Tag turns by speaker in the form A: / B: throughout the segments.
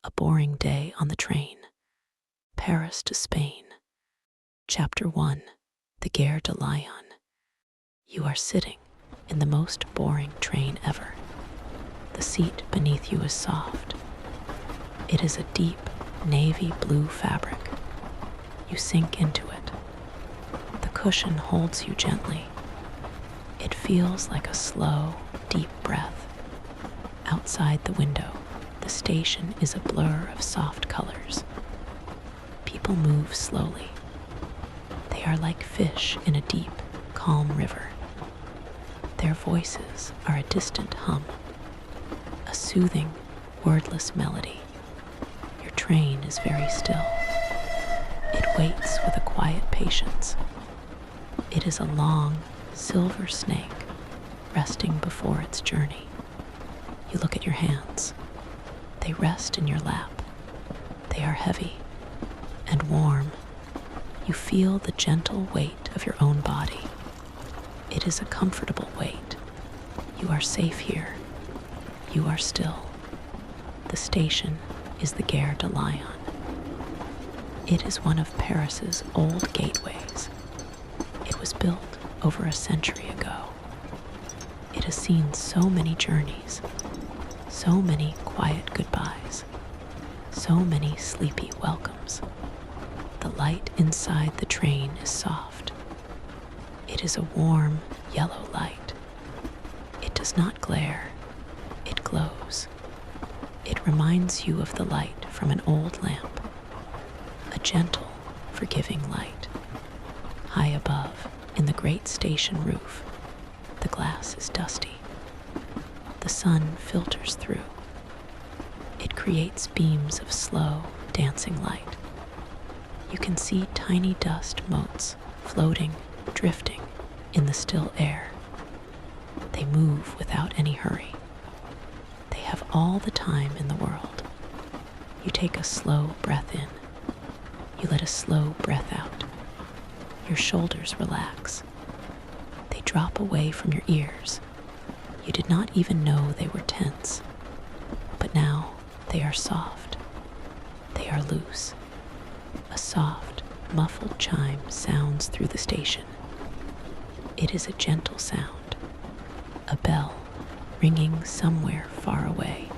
A: A boring day on the train. Paris to Spain. Chapter 1. The Gare de Lyon. You are sitting in the most boring train ever. The seat beneath you is soft. It is a deep navy blue fabric. You sink into it. The cushion holds you gently. It feels like a slow, deep breath. Outside the window, the station is a blur of soft colors. People move slowly. They are like fish in a deep, calm river. Their voices are a distant hum, a soothing, wordless melody. Your train is very still. It waits with a quiet patience. It is a long, silver snake resting before its journey. You look at your hands. They rest in your lap. They are heavy and warm. You feel the gentle weight of your own body. It is a comfortable weight. You are safe here. You are still. The station is the Gare de Lyon. It is one of Paris's old gateways. It was built over a century ago. It has seen so many journeys, so many quiet goodbyes, so many sleepy welcomes. The light inside the train is soft. It is a warm, yellow light. It does not glare. It glows. It reminds you of the light from an old lamp, a gentle, forgiving light. High above, in the great station roof, the glass is dusty. The sun filters through. It creates beams of slow, dancing light. You can see tiny dust motes floating, drifting in the still air. They move without any hurry. They have all the time in the world. You take a slow breath in. You let a slow breath out. Your shoulders relax. They drop away from your ears. You did not even know they were tense. But now they are soft. They are loose. A soft, muffled chime sounds through the station. It is a gentle sound, a bell ringing somewhere far away.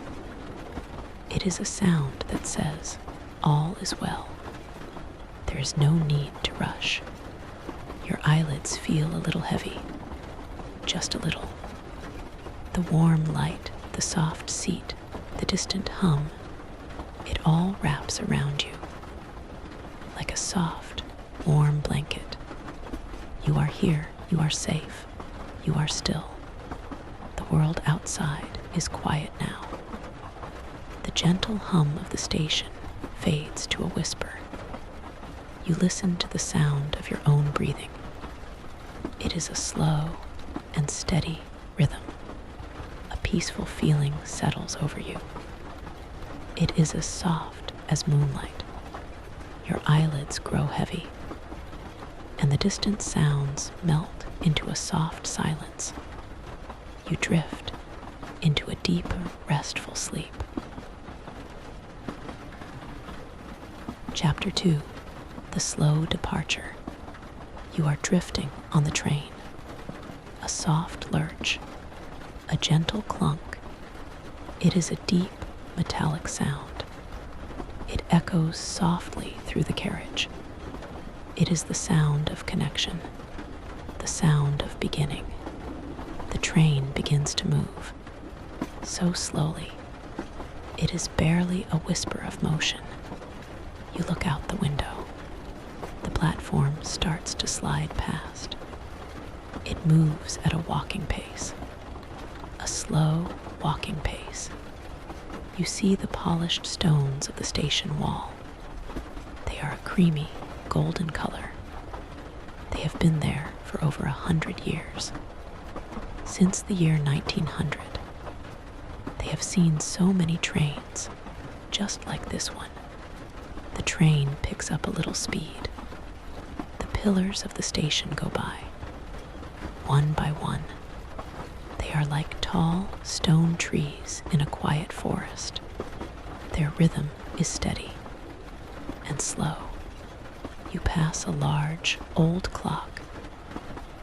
A: It is a sound that says, all is well. There is no need to rush. Your eyelids feel a little heavy, just a little. The warm light, the soft seat, the distant hum, it all wraps around you. Like a soft, warm blanket. You are here, you are safe, you are still. The world outside is quiet now. The gentle hum of the station fades to a whisper. You listen to the sound of your own breathing. It is a slow and steady rhythm. A peaceful feeling settles over you. It is as soft as moonlight. Your eyelids grow heavy, and the distant sounds melt into a soft silence. You drift into a deeper, restful sleep. Chapter 2. The Slow Departure. You are drifting on the train. A soft lurch, a gentle clunk. It is a deep, metallic sound. It echoes softly through the carriage. It is the sound of connection, the sound of beginning. The train begins to move, so slowly. It is barely a whisper of motion. You look out the window. The platform starts to slide past. It moves at a walking pace, a slow walking pace. You see the polished stones of the station wall. They are a creamy, golden color. They have been there for over 100 years. Since the year 1900, they have seen so many trains, just like this one. The train picks up a little speed. The pillars of the station go by, one by one. They are like tall stone trees in a quiet forest. Their rhythm is steady and slow. You pass a large, old clock.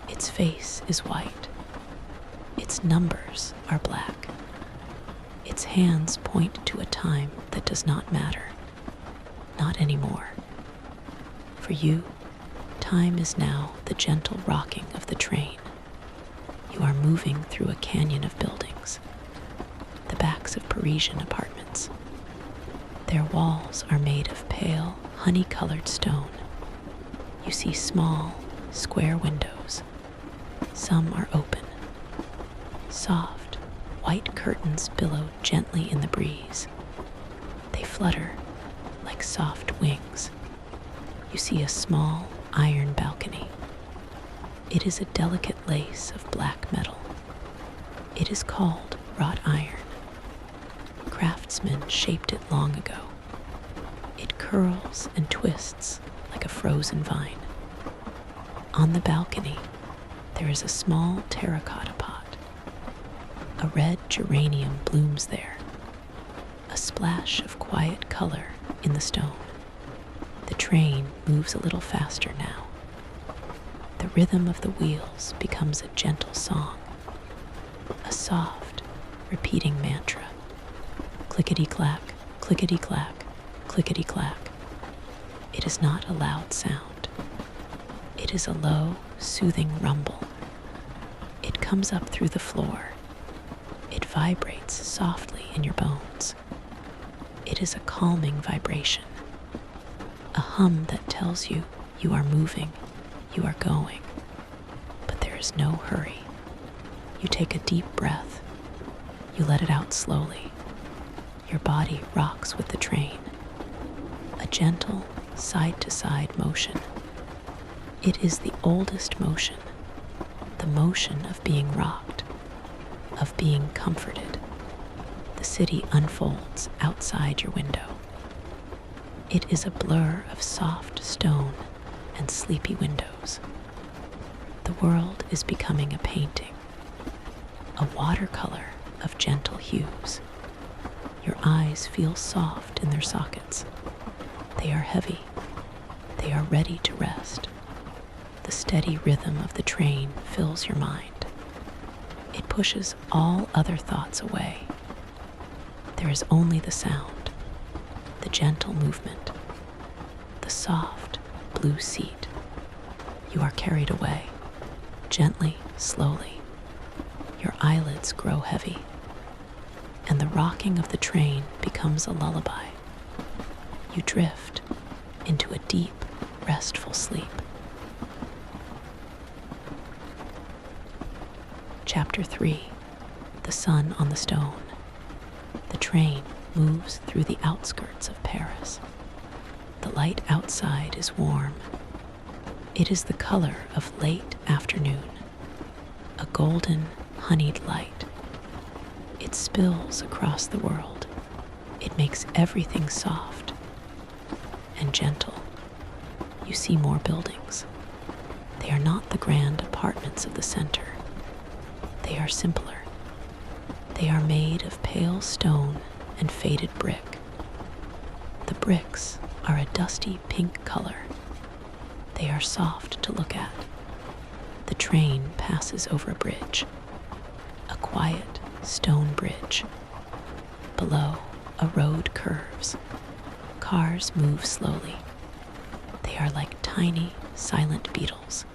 A: Its face is white. Its numbers are black. Its hands point to a time that does not matter. Not anymore. For you, time is now the gentle rocking of the train. You are moving through a canyon of buildings, the backs of Parisian apartments. Their walls are made of pale, honey-colored stone. You see small, square windows. Some are open. Soft, white curtains billow gently in the breeze. They flutter like soft wings. You see a small, iron balcony. It is a delicate lace of black metal. It is called wrought iron. Craftsmen shaped it long ago. It curls and twists like a frozen vine. On the balcony, there is a small terracotta pot. A red geranium blooms there, a splash of quiet color in the stone. The train moves a little faster now. The rhythm of the wheels becomes a gentle song, a soft, repeating mantra. Clickety-clack, clickety-clack, clickety-clack. It is not a loud sound. It is a low, soothing rumble. It comes up through the floor. It vibrates softly in your bones. It is a calming vibration, a hum that tells you you are moving, you are going, but there is no hurry. You take a deep breath. You let it out slowly. Your body rocks with the train, a gentle side-to-side motion. It is the oldest motion, the motion of being rocked, of being comforted. The city unfolds outside your window. It is a blur of soft stone and sleepy windows. The world is becoming a painting, a watercolor of gentle hues. Your eyes feel soft in their sockets. They are heavy. They are ready to rest. The steady rhythm of the train fills your mind. It pushes all other thoughts away. There is only the sound, the gentle movement, the soft blue seat. You are carried away, gently, slowly. Your eyelids grow heavy, and the rocking of the train becomes a lullaby. You drift into a deep, restful sleep. Chapter 3. The Sun on the Stone. The train moves through the outskirts of Paris. The light outside is warm. It is the color of late afternoon, a golden, honeyed light. It spills across the world. It makes everything soft and gentle. You see more buildings. They are not the grand apartments of the center. They are simpler. They are made of pale stone and faded brick. The bricks are a dusty pink color. They are soft to look at. The train passes over a bridge, a quiet stone bridge. Below, a road curves. Cars move slowly. They are like tiny, silent beetles.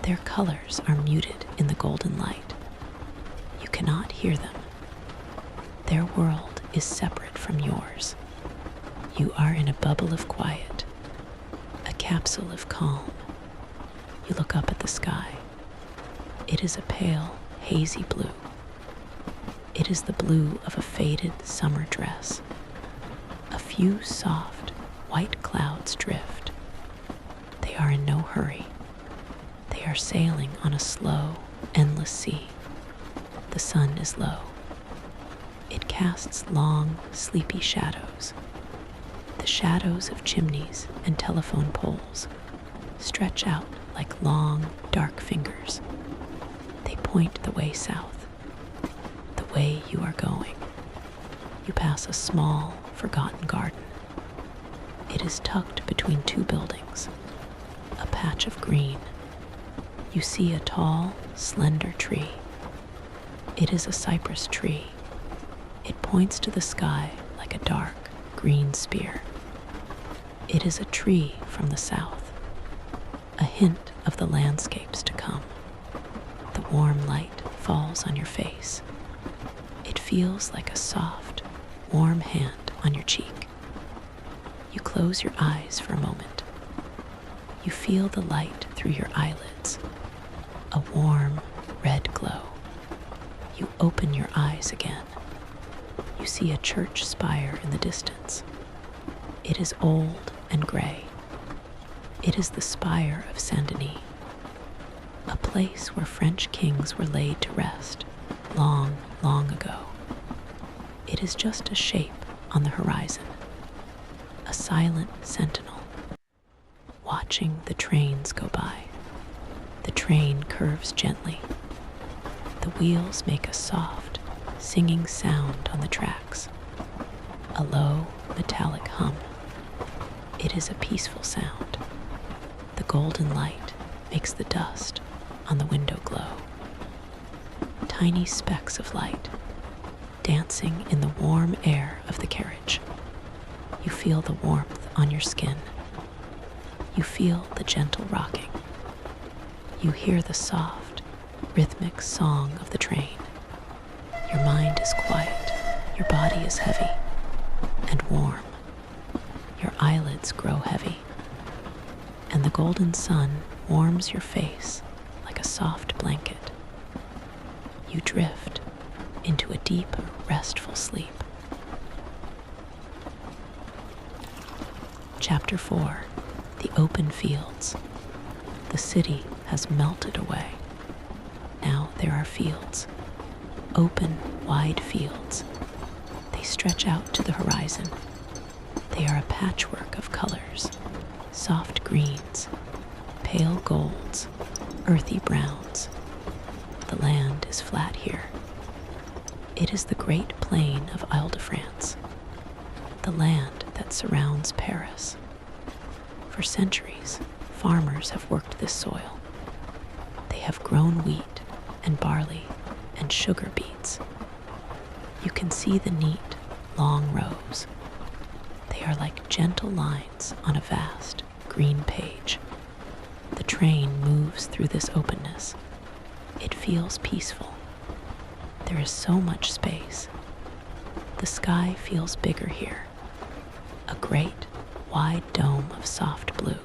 A: Their colors are muted in the golden light. You cannot hear them. Their world is separate from yours. You are in a bubble of quiet, a capsule of calm. You look up at the sky. It is a pale, hazy blue. It is the blue of a faded summer dress. A few soft, white clouds drift. They are in no hurry. They are sailing on a slow, endless sea. The sun is low. It casts long, sleepy shadows. The shadows of chimneys and telephone poles stretch out like long, dark fingers. They point the way south, the way you are going. You pass a small, forgotten garden. It is tucked between two buildings, a patch of green. You see a tall, slender tree. It is a cypress tree. It points to the sky like a dark, green spear. It is a tree from the south, a hint of the landscapes to come. The warm light falls on your face. It feels like a soft, warm hand on your cheek. You close your eyes for a moment. You feel the light through your eyelids, a warm, red glow. You open your eyes again. You see a church spire in the distance. It is old and gray. It is the spire of Saint-Denis, a place where French kings were laid to rest long, long ago. It is just a shape on the horizon, a silent sentinel, watching the trains go by. The train curves gently. The wheels make a soft, singing sound on the tracks, a low, metallic hum. It is a peaceful sound. The golden light makes the dust on the window glow. Tiny specks of light dancing in the warm air of the carriage. You feel the warmth on your skin. You feel the gentle rocking. You hear the soft, rhythmic song of the train. Your mind is quiet. Your body is heavy and warm. Your eyelids grow heavy, and the golden sun warms your face like a soft blanket. You drift into a deep, restful sleep. Chapter 4: The Open Fields. The city has melted away. Now there are fields, open, wide fields. They stretch out to the horizon. They are a patchwork of colors, soft greens, pale golds, earthy browns. The land is flat here. It is the great plain of Ile-de-France, the land that surrounds Paris. For centuries, farmers have worked this soil. They have grown wheat and barley and sugar beets. You can see the neat, long rows. They are like gentle lines on a vast, green page. The train moves through this openness. It feels peaceful. There is so much space. The sky feels bigger here. A great, wide dome of soft blue.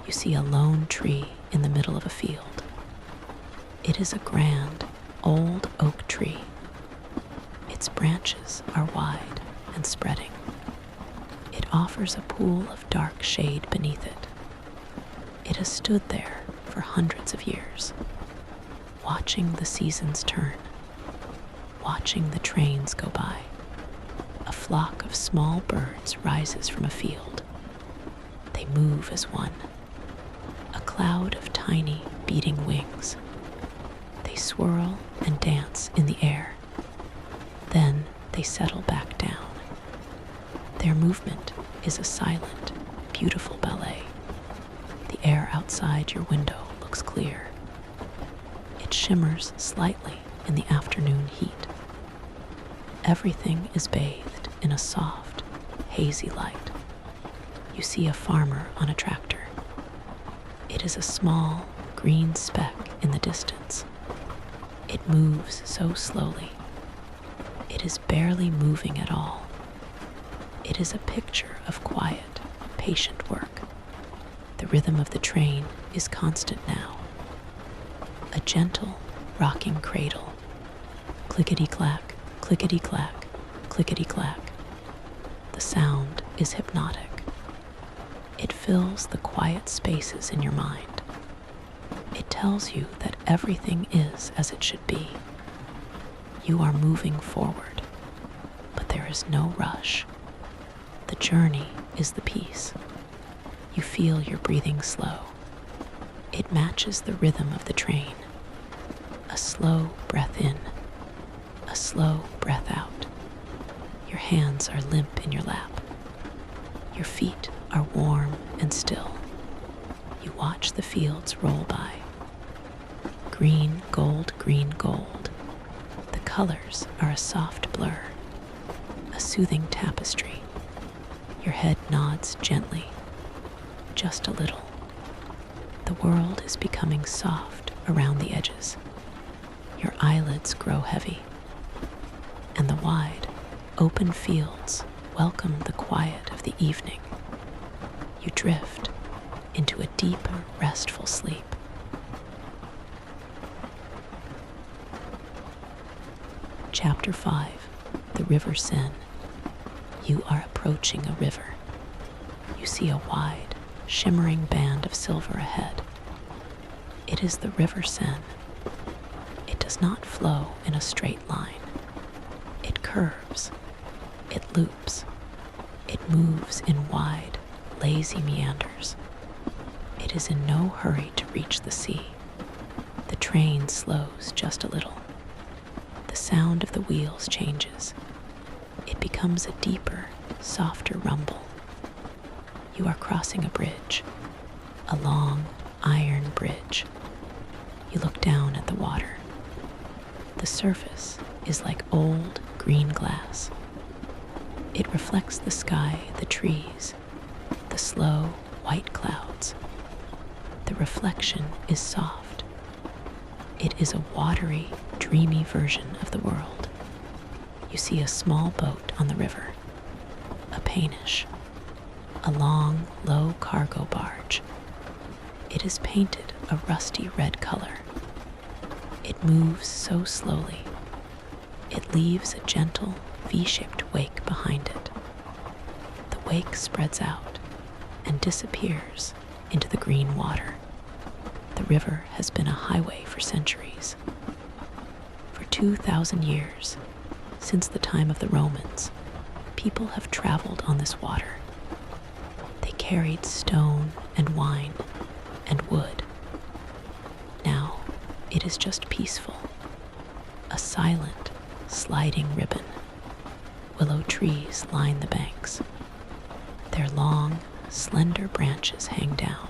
A: You see a lone tree in the middle of a field. It is a grand, old oak tree. Its branches are wide and spreading. It offers a pool of dark shade beneath it. It has stood there for hundreds of years, watching the seasons turn, watching the trains go by. A flock of small birds rises from a field. They move as one, a cloud of tiny, beating wings. They swirl and dance in the air. Then they settle back down. Their movement is a silent, beautiful ballet. The air outside your window looks clear. It shimmers slightly in the afternoon heat. Everything is bathed in a soft, hazy light. You see a farmer on a tractor. It is a small, green speck in the distance. It moves so slowly. It is barely moving at all. It is a picture of quiet, patient work. The rhythm of the train is constant now. A gentle, rocking cradle. Clickety-clack, clickety-clack, clickety-clack. The sound is hypnotic. It fills the quiet spaces in your mind. It tells you that everything is as it should be. You are moving forward, but there is no rush. The journey is the peace. You feel your breathing slow. It matches the rhythm of the train. A slow breath in, a slow breath out. Your hands are limp in your lap. Your feet are warm and still. You watch the fields roll by. Green, gold, green, gold. The colors are a soft blur, a soothing tapestry. Your head nods gently, just a little. The world is becoming soft around the edges. Your eyelids grow heavy, and the wide, open fields welcome the quiet of the evening. You drift into a deep, restful sleep. Chapter 5, The River Seine. You are approaching a river. You see a wide, shimmering band of silver ahead. It is the River Seine. It does not flow in a straight line. It curves. It loops. It moves in wide, lazy meanders. It is in no hurry to reach the sea. The train slows just a little. The sound of the wheels changes. It becomes a deeper, softer rumble. You are crossing a bridge, a long, iron bridge. You look down at the water. The surface is like old, green glass. It reflects the sky, the trees, the slow, white clouds. The reflection is soft. It is a watery, dreamy version of the world. You see a small boat on the river, a Panish, a long, low cargo barge. It is painted a rusty red color. It moves so slowly. It leaves a gentle, V-shaped wake behind it. The wake spreads out and disappears into the green water. The river has been a highway for centuries. For 2,000 years, since the time of the Romans, people have traveled on this water. They carried stone and wine and wood. Now it is just peaceful, a silent, sliding ribbon. Willow trees line the banks. Their long, slender branches hang down.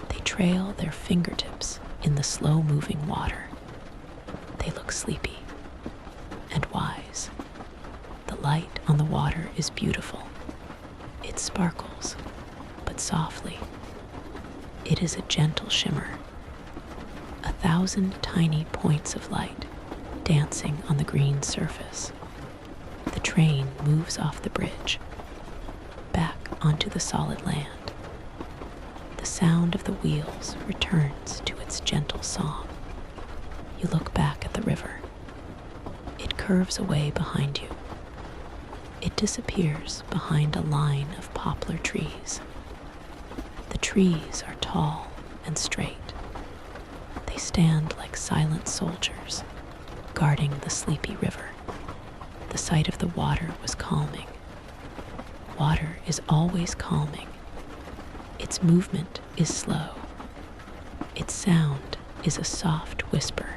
A: They trail their fingertips in the slow-moving water. They look sleepy and wise. The light on the water is beautiful. It sparkles, but softly. It is a gentle shimmer, 1,000 tiny points of light dancing on the green surface. The train moves off the bridge, back onto the solid land. The sound of the wheels returns to its gentle song. You look back at the river. It curves away behind you. It disappears behind a line of poplar trees. The trees are tall and straight. They stand like silent soldiers, guarding the sleepy river. The sight of the water was calming. Water is always calming. Its movement is slow. Its sound is a soft whisper.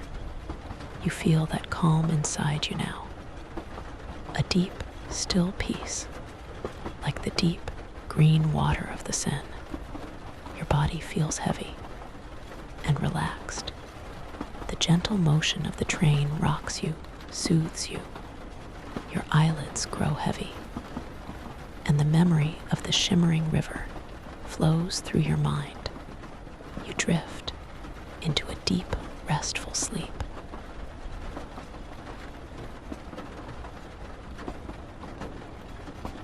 A: You feel that calm inside you now. A deep, still peace, like the deep, green water of the Seine. Your body feels heavy and relaxed. The gentle motion of the train rocks you, soothes you. Your eyelids grow heavy, and the memory of the shimmering river flows through your mind. You drift into a deep, restful sleep.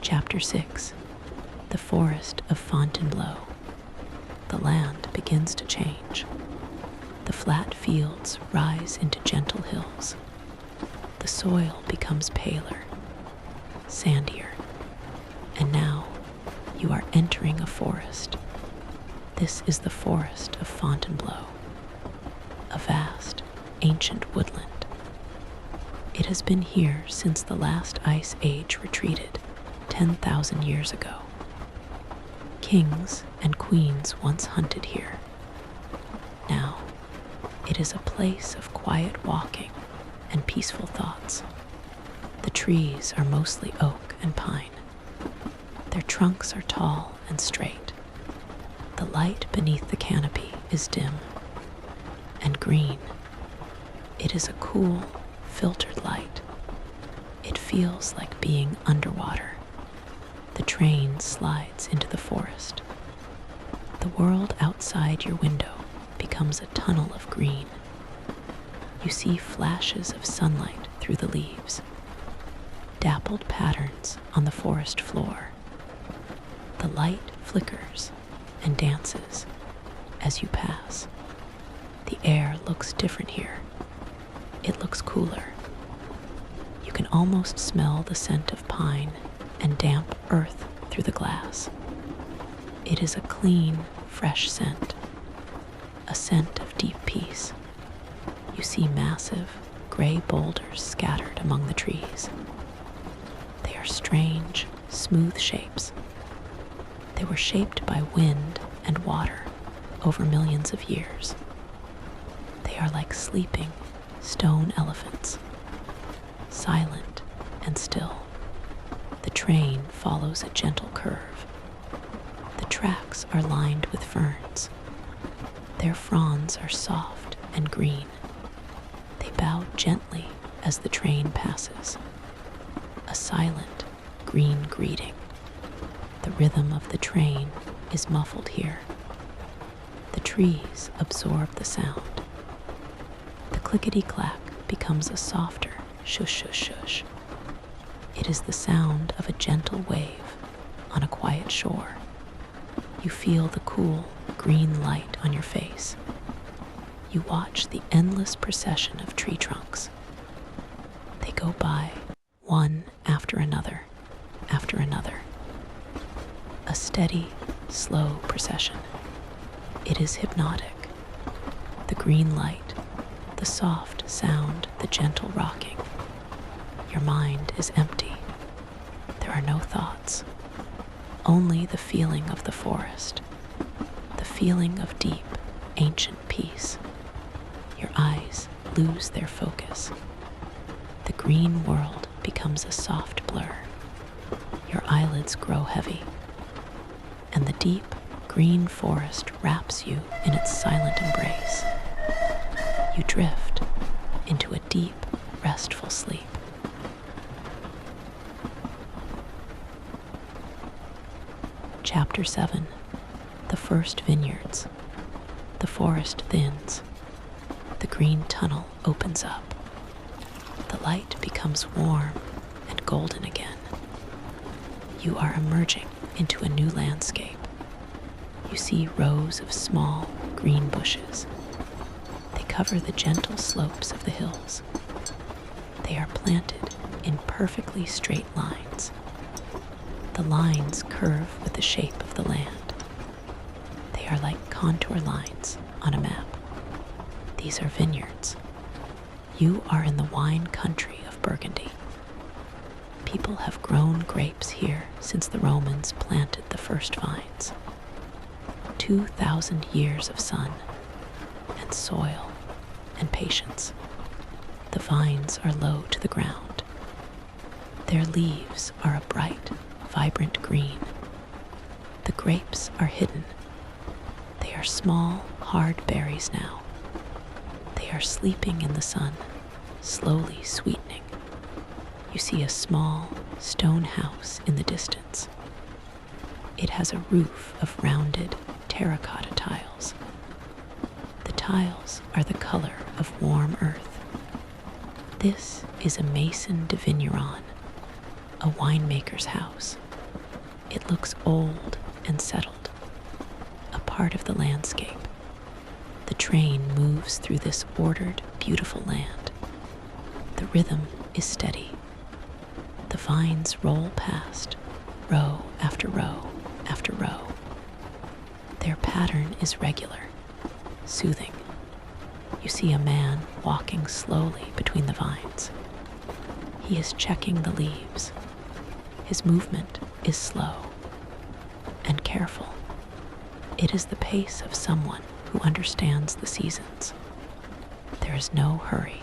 A: Chapter 6, The Forest of Fontainebleau. The land begins to change. The flat fields rise into gentle hills. The soil becomes paler, sandier, and now you are entering a forest. This is the forest of Fontainebleau, a vast, ancient woodland. It has been here since the last ice age retreated 10,000 years ago. Kings and queens once hunted here. Now, it is a place of quiet walking and peaceful thoughts. The trees are mostly oak and pine. Their trunks are tall and straight. The light beneath the canopy is dim and green. It is a cool, filtered light. It feels like being underwater. The train slides into the forest. The world outside your window becomes a tunnel of green. You see flashes of sunlight through the leaves, dappled patterns on the forest floor. The light flickers and dances as you pass. The air looks different here. It looks cooler. You can almost smell the scent of pine and damp earth through the glass. It is a clean, fresh scent, a scent of deep peace. You see massive, gray boulders scattered among the trees. They are strange, smooth shapes. They were shaped by wind and water over millions of years. They are like sleeping stone elephants, silent and still. The train follows a gentle curve. The tracks are lined with ferns. Their fronds are soft and green. They bow gently as the train passes. A silent, green greeting. The rhythm of the train is muffled here. The trees absorb the sound. The clickety-clack becomes a softer shush-shush-shush. It is the sound of a gentle wave on a quiet shore. You feel the cool, green light on your face. You watch the endless procession of tree trunks. They go by, one after another, after another. A steady, slow procession. It is hypnotic. The green light, the soft sound, the gentle rocking. Your mind is empty. There are no thoughts. Only the feeling of the forest. The feeling of deep, ancient peace. Your eyes lose their focus. The green world becomes a soft blur. Your eyelids grow heavy. And the deep, green forest wraps you in its silent embrace. You drift into a deep, restful sleep. Chapter 7. The First Vineyards. The forest thins. The green tunnel opens up. The light becomes warm and golden again. You are emerging into a new landscape. You see rows of small, green bushes. They cover the gentle slopes of the hills. They are planted in perfectly straight lines. The lines curve with the shape of the land. They are like contour lines on a map. These are vineyards. You are in the wine country of Burgundy. People have grown grapes here since the Romans planted the first vines. 2,000 years of sun and soil and patience. The vines are low to the ground. Their leaves are a bright, vibrant green. The grapes are hidden. They are small, hard berries now. They are sleeping in the sun, slowly sweetening. You see a small stone house in the distance. It has a roof of rounded terracotta tiles. The tiles are the color of warm earth. This is a Maison de Vigneron, a winemaker's house. It looks old and settled, a part of the landscape. The train moves through this ordered, beautiful land. The rhythm is steady. The vines roll past, row after row after row. Their pattern is regular, soothing. You see a man walking slowly between the vines. He is checking the leaves. His movement is slow and careful. It is the pace of someone who understands the seasons. There is no hurry.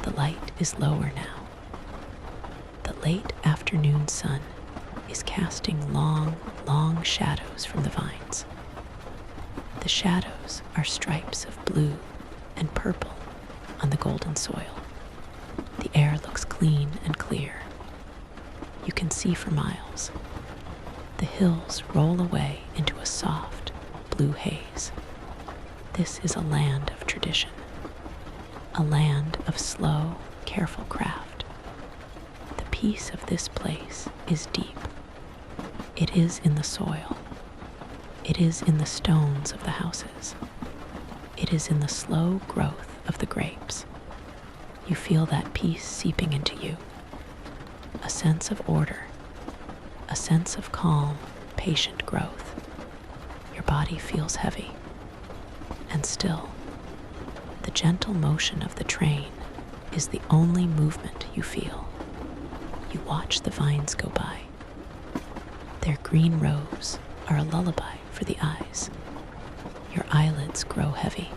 A: The light is lower now. late afternoon sun is casting long, long shadows from the vines. The shadows are stripes of blue and purple on the golden soil. The air looks clean and clear. You can see for miles. The hills roll away into a soft, blue haze. This is a land of tradition, a land of slow, careful craft. The peace of this place is deep. It is in the soil. It is in the stones of the houses. It is in the slow growth of the grapes. You feel that peace seeping into you. A sense of order, a sense of calm, patient growth. Your body feels heavy and still. The gentle motion of the train is the only movement you feel. You watch the vines go by. Their green rows are a lullaby for the eyes. Your eyelids grow heavy,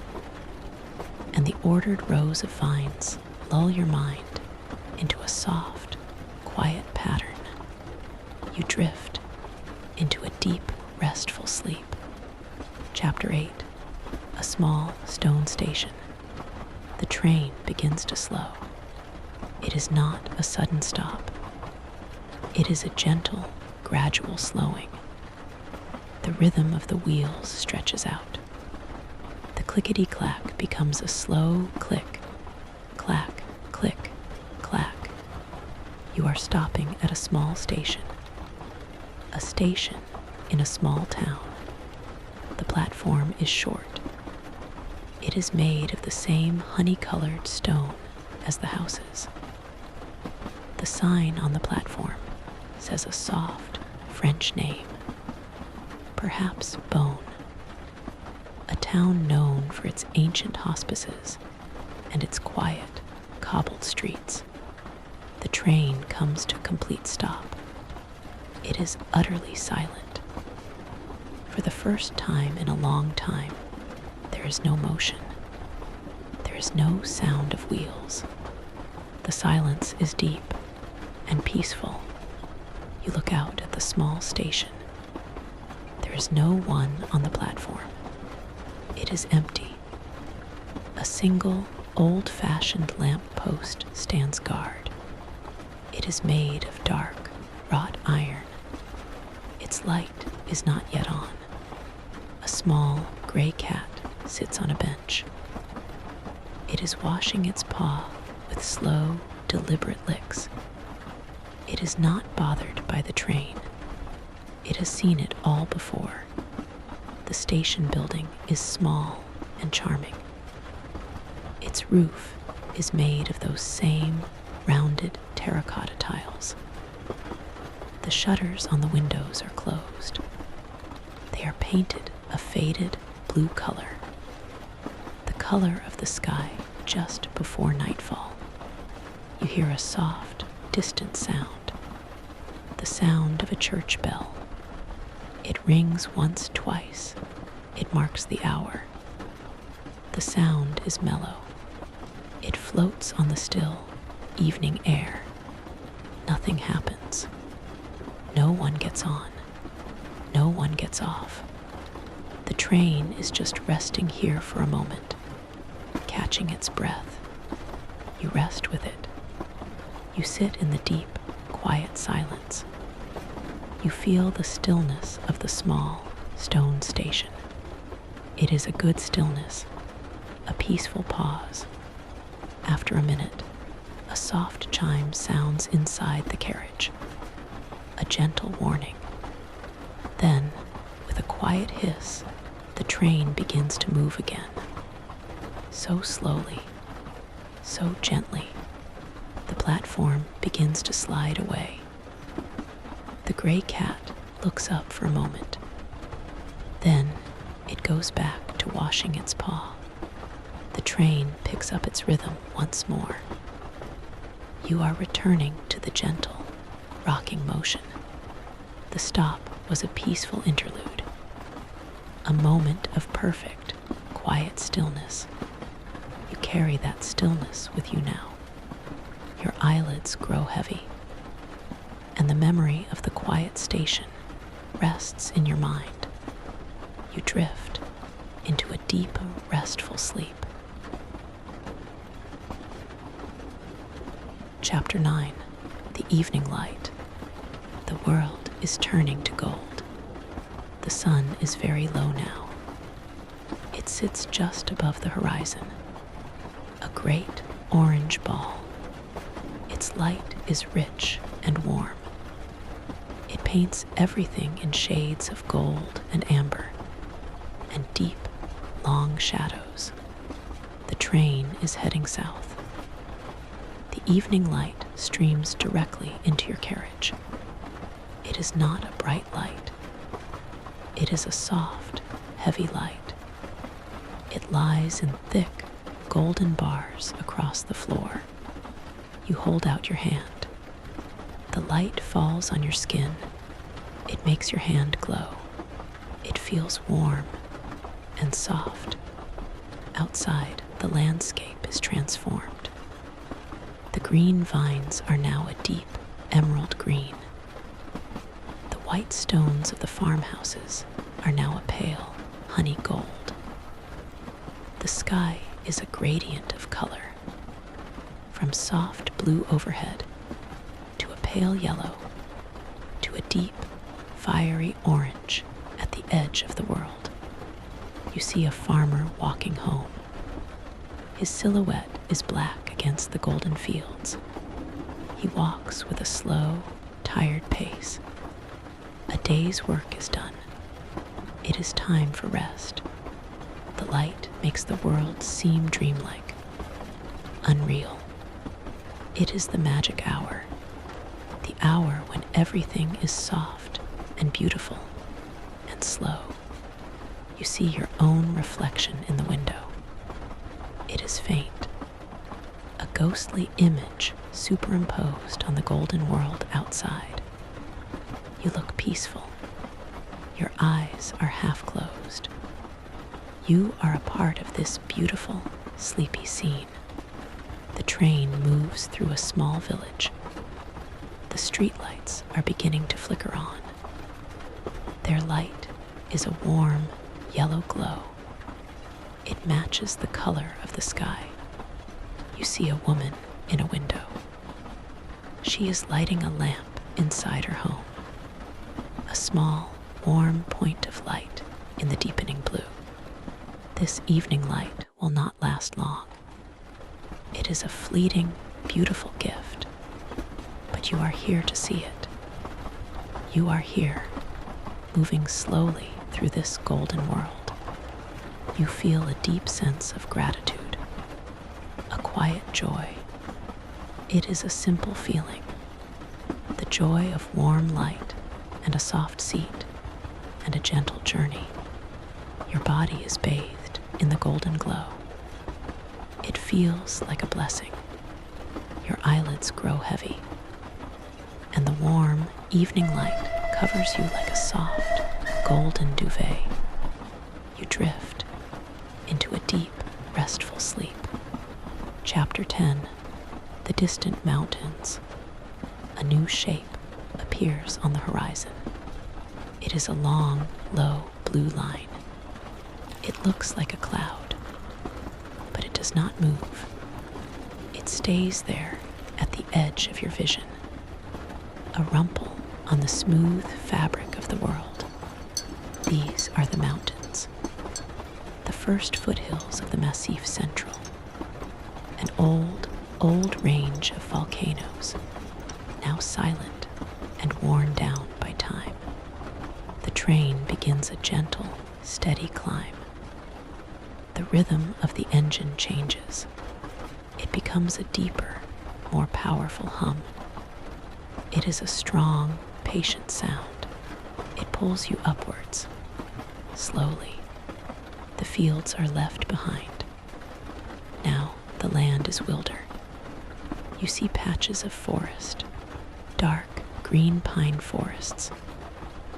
A: and the ordered rows of vines lull your mind into a soft, quiet pattern. You drift into a deep, restful sleep. Chapter 8. A small stone station. The train begins to slow. It is not a sudden stop. It is a gentle, gradual slowing. The rhythm of the wheels stretches out. The clickety-clack becomes a slow click, clack, click, clack. You are stopping at a small station. A station in a small town. The platform is short. It is made of the same honey-colored stone as the houses. The sign on the platform says a soft French name, perhaps Beaune, a town known for its ancient hospices and its quiet, cobbled streets. The train comes to a complete stop. It is utterly silent. For the first time in a long time, there is no motion. There is no sound of wheels. The silence is deep and peaceful. You look out at the small station. There is no one on the platform. It is empty. A single, old-fashioned lamp post stands guard. It is made of dark, wrought iron. Its light is not yet on. A small, gray cat sits on a bench. It is washing its paw with slow, deliberate licks. It is not bothered by the train. It has seen it all before. The station building is small and charming. Its roof is made of those same rounded terracotta tiles. The shutters on the windows are closed. They are painted a faded blue color, the color of the sky just before nightfall. You hear a soft, distant sound, the sound of a church bell. It rings once, twice. It marks the hour. The sound is mellow. It floats on the still, evening air. Nothing happens. No one gets on. No one gets off. The train is just resting here for a moment, catching its breath. You rest with it. You sit in the deep, quiet silence. You feel the stillness of the small, stone station. It is a good stillness, a peaceful pause. After a minute, a soft chime sounds inside the carriage, a gentle warning. Then, with a quiet hiss, the train begins to move again. So slowly, so gently, the platform begins to slide away. The gray cat looks up for a moment. Then it goes back to washing its paw. The train picks up its rhythm once more. You are returning to the gentle, rocking motion. The stop was a peaceful interlude, a moment of perfect, quiet stillness. You carry that stillness with you now. Your eyelids grow heavy. and the memory of the quiet station rests in your mind. You drift into a deep, restful sleep. Chapter 9. The Evening Light. The world is turning to gold. The sun is very low now. It sits just above the horizon, a great orange ball. Its light is rich and warm. It paints everything in shades of gold and amber, and deep, long shadows. The train is heading south. The evening light streams directly into your carriage. It is not a bright light. It is a soft, heavy light. It lies in thick, golden bars across the floor. You hold out your hand. The light falls on your skin. It makes your hand glow. It feels warm and soft. Outside, the landscape is transformed. The green vines are now a deep emerald green. The white stones of the farmhouses are now a pale honey gold. The sky is a gradient of color, from soft blue overhead to a pale yellow to a deep, fiery orange at the edge of the world. You see a farmer walking home. His silhouette is black against the golden fields. He walks with a slow, tired pace. A day's work is done. It is time for rest. The light makes the world seem dreamlike, unreal. It is the magic hour, the hour when everything is soft and beautiful and slow. You see your own reflection in the window. It is faint, a ghostly image superimposed on the golden world outside. You look peaceful. Your eyes are half closed. You are a part of this beautiful, sleepy scene. The train moves through a small village. The streetlights are beginning to flicker on. Their light is a warm, yellow glow. It matches the color of the sky. You see a woman in a window. She is lighting a lamp inside her home. A small, warm point of light in the deepening blue. This evening light will not last long. It is a fleeting, beautiful gift, but you are here to see it. You are here, moving slowly through this golden world. You feel a deep sense of gratitude, a quiet joy. It is a simple feeling, the joy of warm light and a soft seat and a gentle journey. Your body is bathed in the golden glow. It feels like a blessing. Your eyelids grow heavy, and the warm evening light covers you like a soft, golden duvet. You drift into a deep, restful sleep. Chapter 10. The Distant Mountains. A new shape appears on the horizon. It is a long, low blue line. It looks like a cloud, but it does not move. It stays there at the edge of your vision, a rumple on the smooth fabric of the world. These are the mountains, the first foothills of the Massif Central, an old range of volcanoes, now silent and worn down by time. The train begins a gentle, steady climb. The rhythm of the engine changes. It becomes a deeper, more powerful hum. It is a strong, patient sound. It pulls you upwards. Slowly, the fields are left behind. Now the land is wilder. You see patches of forest, dark green pine forests.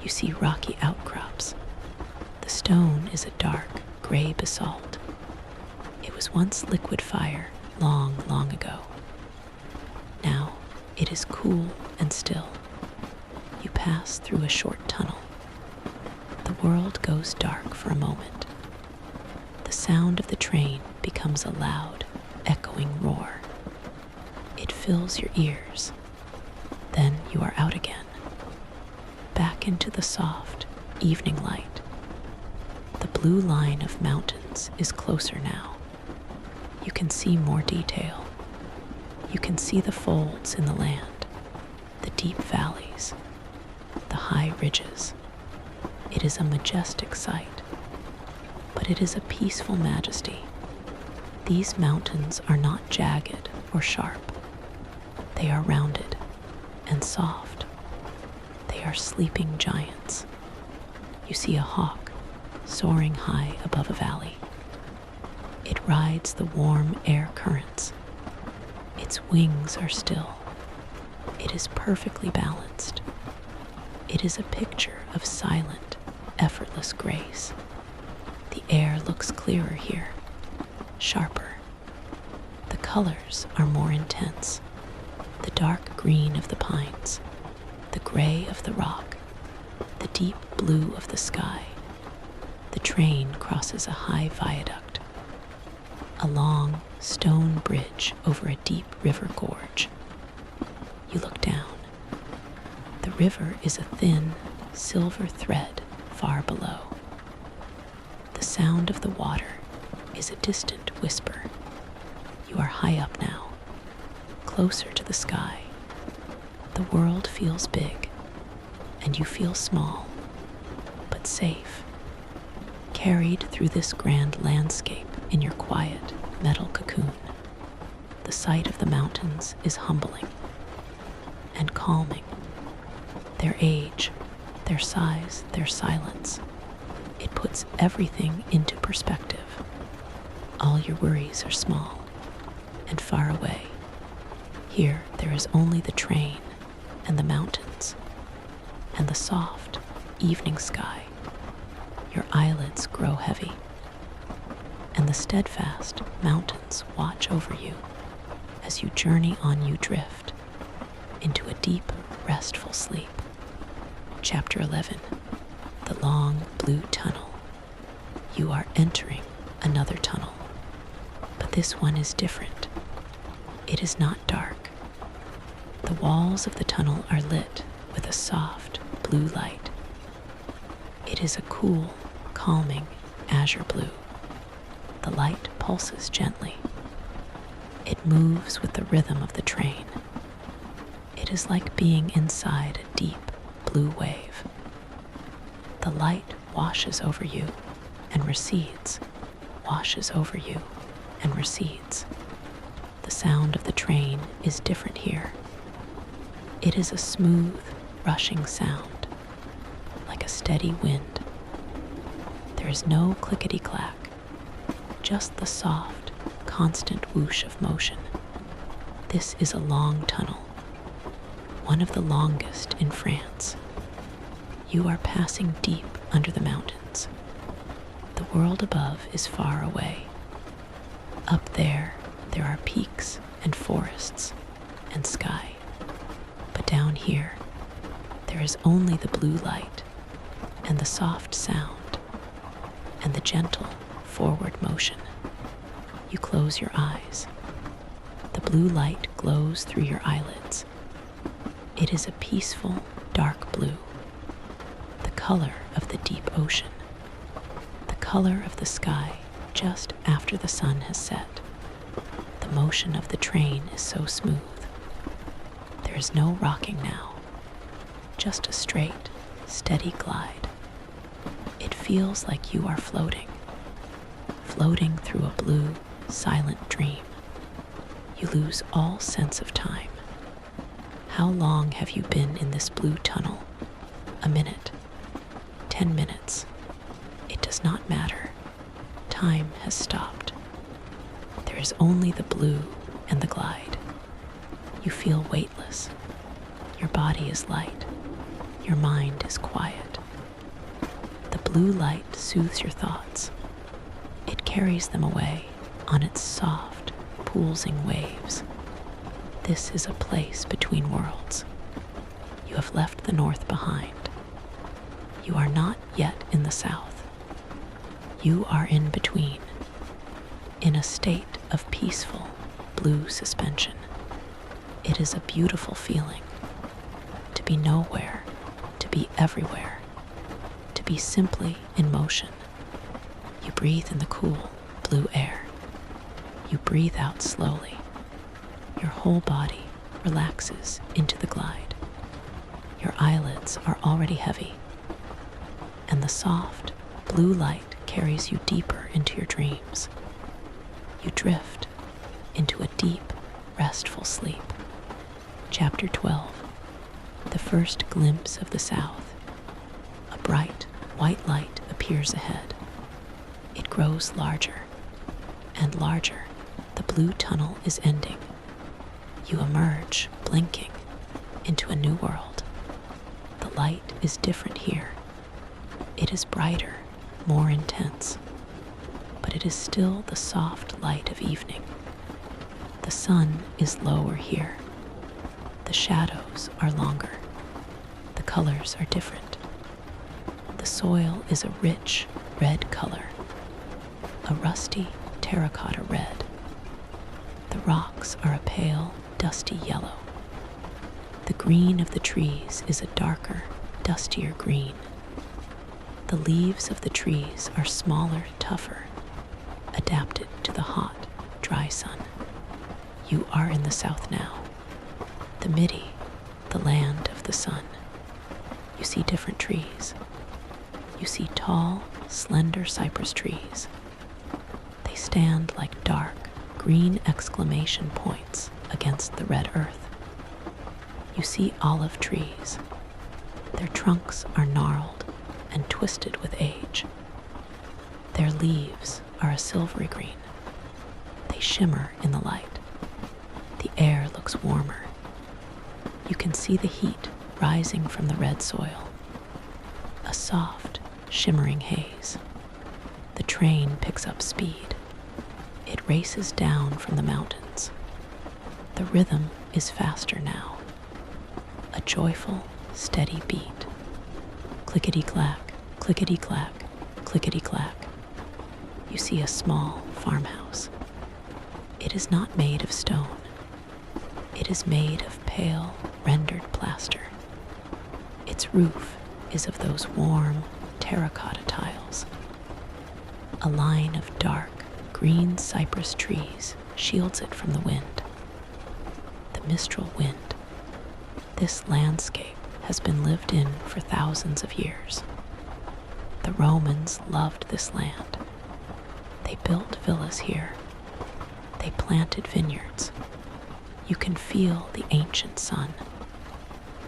A: You see rocky outcrops. The stone is a dark gray basalt. It was once liquid fire long, long ago. Now it is cool and still. pass through a short tunnel. The world goes dark for a moment. The sound of the train becomes a loud, echoing roar. It fills your ears. Then you are out again, back into the soft, evening light. The blue line of mountains is closer now. You can see more detail. You can see the folds in the land, the deep valleys, the high ridges. It is a majestic sight, but it is a peaceful majesty. These mountains are not jagged or sharp. They are rounded and soft. They are sleeping giants. You see a hawk soaring high above a valley. It rides the warm air currents. Its wings are still. It is perfectly balanced. It is a picture of silent, effortless grace. The air looks clearer here, sharper. The colors are more intense. The dark green of the pines, the gray of the rock, the deep blue of the sky. The train crosses a high viaduct, a long stone bridge over a deep river gorge. You look down. The river is a thin, silver thread far below. The sound of the water is a distant whisper. You are high up now, closer to the sky. The world feels big, and you feel small, but safe, carried through this grand landscape in your quiet metal cocoon. The sight of the mountains is humbling and calming. Their age, their size, their silence, it puts everything into perspective. All your worries are small and far away. Here there is only the train and the mountains and the soft evening sky. Your eyelids grow heavy, and the steadfast mountains watch over you as you journey on. You drift into a deep, restful sleep. Chapter 11. The long blue tunnel. You are entering another tunnel, but this one is different. It is not dark. The walls of the tunnel are lit with a soft blue light. It is a cool, calming azure blue. The light pulses gently. It moves with the rhythm of the train. It is like being inside a deep blue wave. The light washes over you and recedes, washes over you and recedes. The sound of the train is different here. It is a smooth, rushing sound, like a steady wind. There is no clickety-clack, just the soft, constant whoosh of motion. This is a long tunnel, one of the longest in France. You are passing deep under the mountains. The world above is far away. Up there are peaks and forests and sky. But down here, there is only the blue light and the soft sound and the gentle forward motion. You close your eyes. The blue light glows through your eyelids. It is a peaceful, dark blue, the color of the deep ocean, the color of the sky just after the sun has set. The motion of the train is so smooth. There is no rocking now, just a straight, steady glide. It feels like you are floating through a blue, silent dream. You lose all sense of time. How long have you been in this blue tunnel? A minute? 10 minutes? It does not matter. Time has stopped. There is only the blue and the glide. You feel weightless. Your body is light. Your mind is quiet. The blue light soothes your thoughts. It carries them away on its soft, pulsing waves. This is a place between worlds. You have left the north behind. You are not yet in the south. You are in between, in a state of peaceful blue suspension. It is a beautiful feeling to be nowhere, to be everywhere, to be simply in motion. You breathe in the cool blue air. You breathe out slowly. Your whole body relaxes into the glide. Your eyelids are already heavy, and the soft blue light carries you deeper into your dreams. You drift into a deep, restful sleep. Chapter 12. The first glimpse of the south. A bright, white light appears ahead. It grows larger and larger. The blue tunnel is ending. You emerge, blinking, into a new world. The light is different here. It is brighter, more intense, but it is still the soft light of evening. The sun is lower here. The shadows are longer. The colors are different. The soil is a rich red color, a rusty terracotta red. The rocks are a pale, dusty yellow. The green of the trees is a darker, dustier green. The leaves of the trees are smaller, tougher, adapted to the hot, dry sun. You are in the south now, the Midi, the land of the sun. You see different trees. You see tall, slender cypress trees. They stand like dark, green exclamation points against the red earth. You see olive trees. Their trunks are gnarled and twisted with age. Their leaves are a silvery green. They shimmer in the light. The air looks warmer. You can see the heat rising from the red soil. A soft, shimmering haze. The train picks up speed. It races down from the mountains. The rhythm is faster now. A joyful, steady beat. Clickety-clack, clickety-clack, clickety-clack. You see a small farmhouse. It is not made of stone. It is made of pale, rendered plaster. Its roof is of those warm, terracotta tiles. A line of dark, green cypress trees shields it from the wind. The mistral wind. This landscape has been lived in for thousands of years. The Romans loved this land. They built villas here. They planted vineyards. You can feel the ancient sun,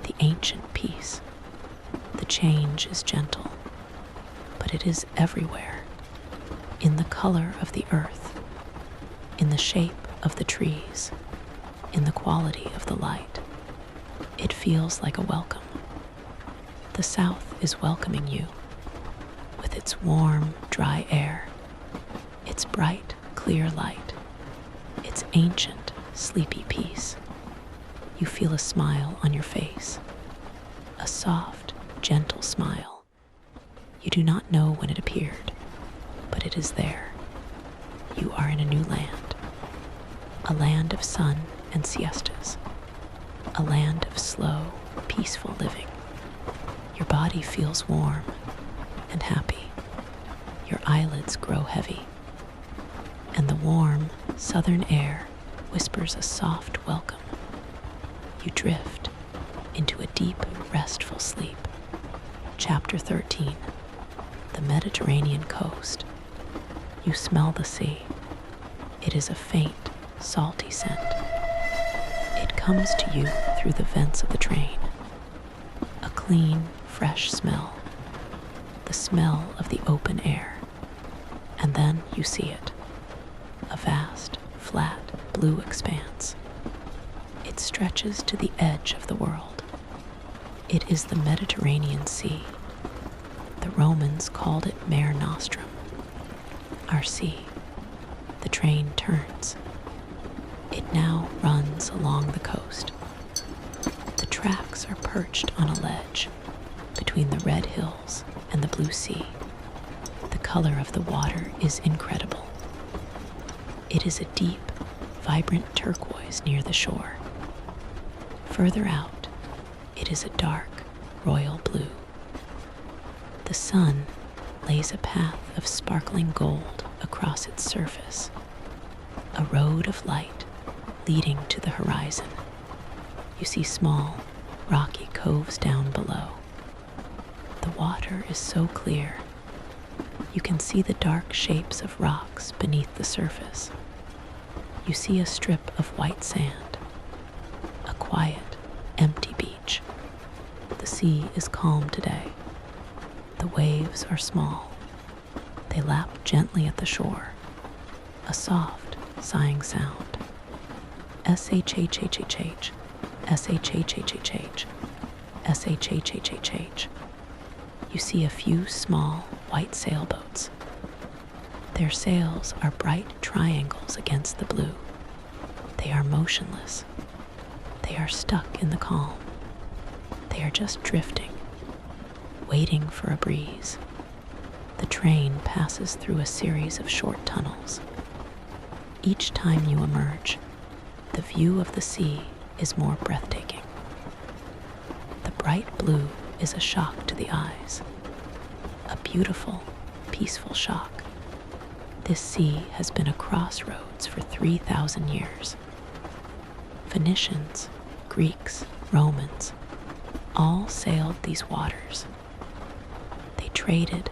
A: the ancient peace. The change is gentle, but it is everywhere, in the color of the earth, in the shape of the trees, in the quality of the light. It feels like a welcome. The south is welcoming you, with its warm, dry air, its bright, clear light, its ancient, sleepy peace. You feel a smile on your face, a soft, gentle smile. You do not know when it appeared, but it is there. You are in a new land, a land of sun and siestas, a land of slow, peaceful living. Your body feels warm and happy. Your eyelids grow heavy, and the warm, southern air whispers a soft welcome. You drift into a deep, restful sleep. Chapter 13. The Mediterranean coast. You smell the sea. It is a faint, salty scent. It comes to you through the vents of the train. A clean, fresh smell. The smell of the open air. And then you see it. A vast, flat, blue expanse. It stretches to the edge of the world. It is the Mediterranean Sea. The Romans called it Mare Nostrum, our sea. The train turns. It now runs along the coast. The tracks are perched on a ledge between the red hills and the blue sea. The color of the water is incredible. It is a deep, vibrant turquoise near the shore. Further out, it is a dark, royal blue. The sun lays a path of sparkling gold across its surface, a road of light leading to the horizon. You see small, rocky coves down below. The water is so clear, you can see the dark shapes of rocks beneath the surface. You see a strip of white sand, a quiet, empty beach. The sea is calm today. The waves are small. They lap gently at the shore, a soft, sighing sound. S-H-H-H-H-H, S-H-H-H-H-H, S-H-H-H-H-H. You see a few small, white sailboats. Their sails are bright triangles against the blue. They are motionless. They are stuck in the calm. They are just drifting, waiting for a breeze. The train passes through a series of short tunnels. Each time you emerge, the view of the sea is more breathtaking. The bright blue is a shock to the eyes, a beautiful, peaceful shock. This sea has been a crossroads for 3,000 years. Phoenicians, Greeks, Romans, all sailed these waters. They traded,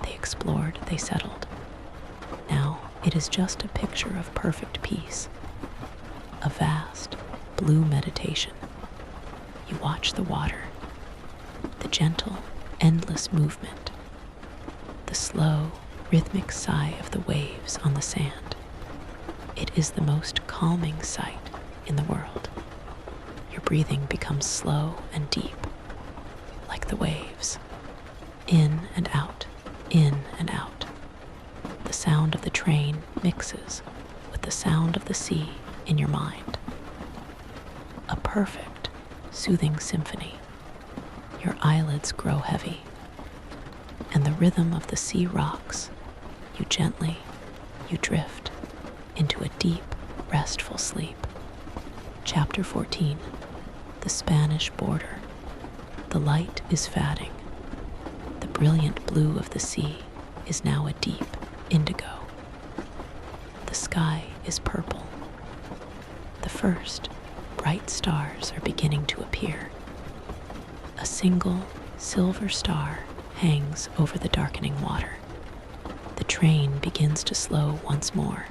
A: they explored, they settled. Now it is just a picture of perfect peace, a vast, blue meditation. You watch the water, the gentle, endless movement, the slow, rhythmic sigh of the waves on the sand. It is the most calming sight in the world. Your breathing becomes slow and deep, like the waves. In and out, in and out. The sound of the train mixes with the sound of the sea in your mind. A perfect, soothing symphony. Your eyelids grow heavy, and the rhythm of the sea rocks you gently, you drift into a deep, restful sleep. Chapter 14. The Spanish Border. The light is fading. The brilliant blue of the sea is now a deep indigo. The sky is purple. The first bright stars are beginning to appear. A single silver star hangs over the darkening water. The train begins to slow once more.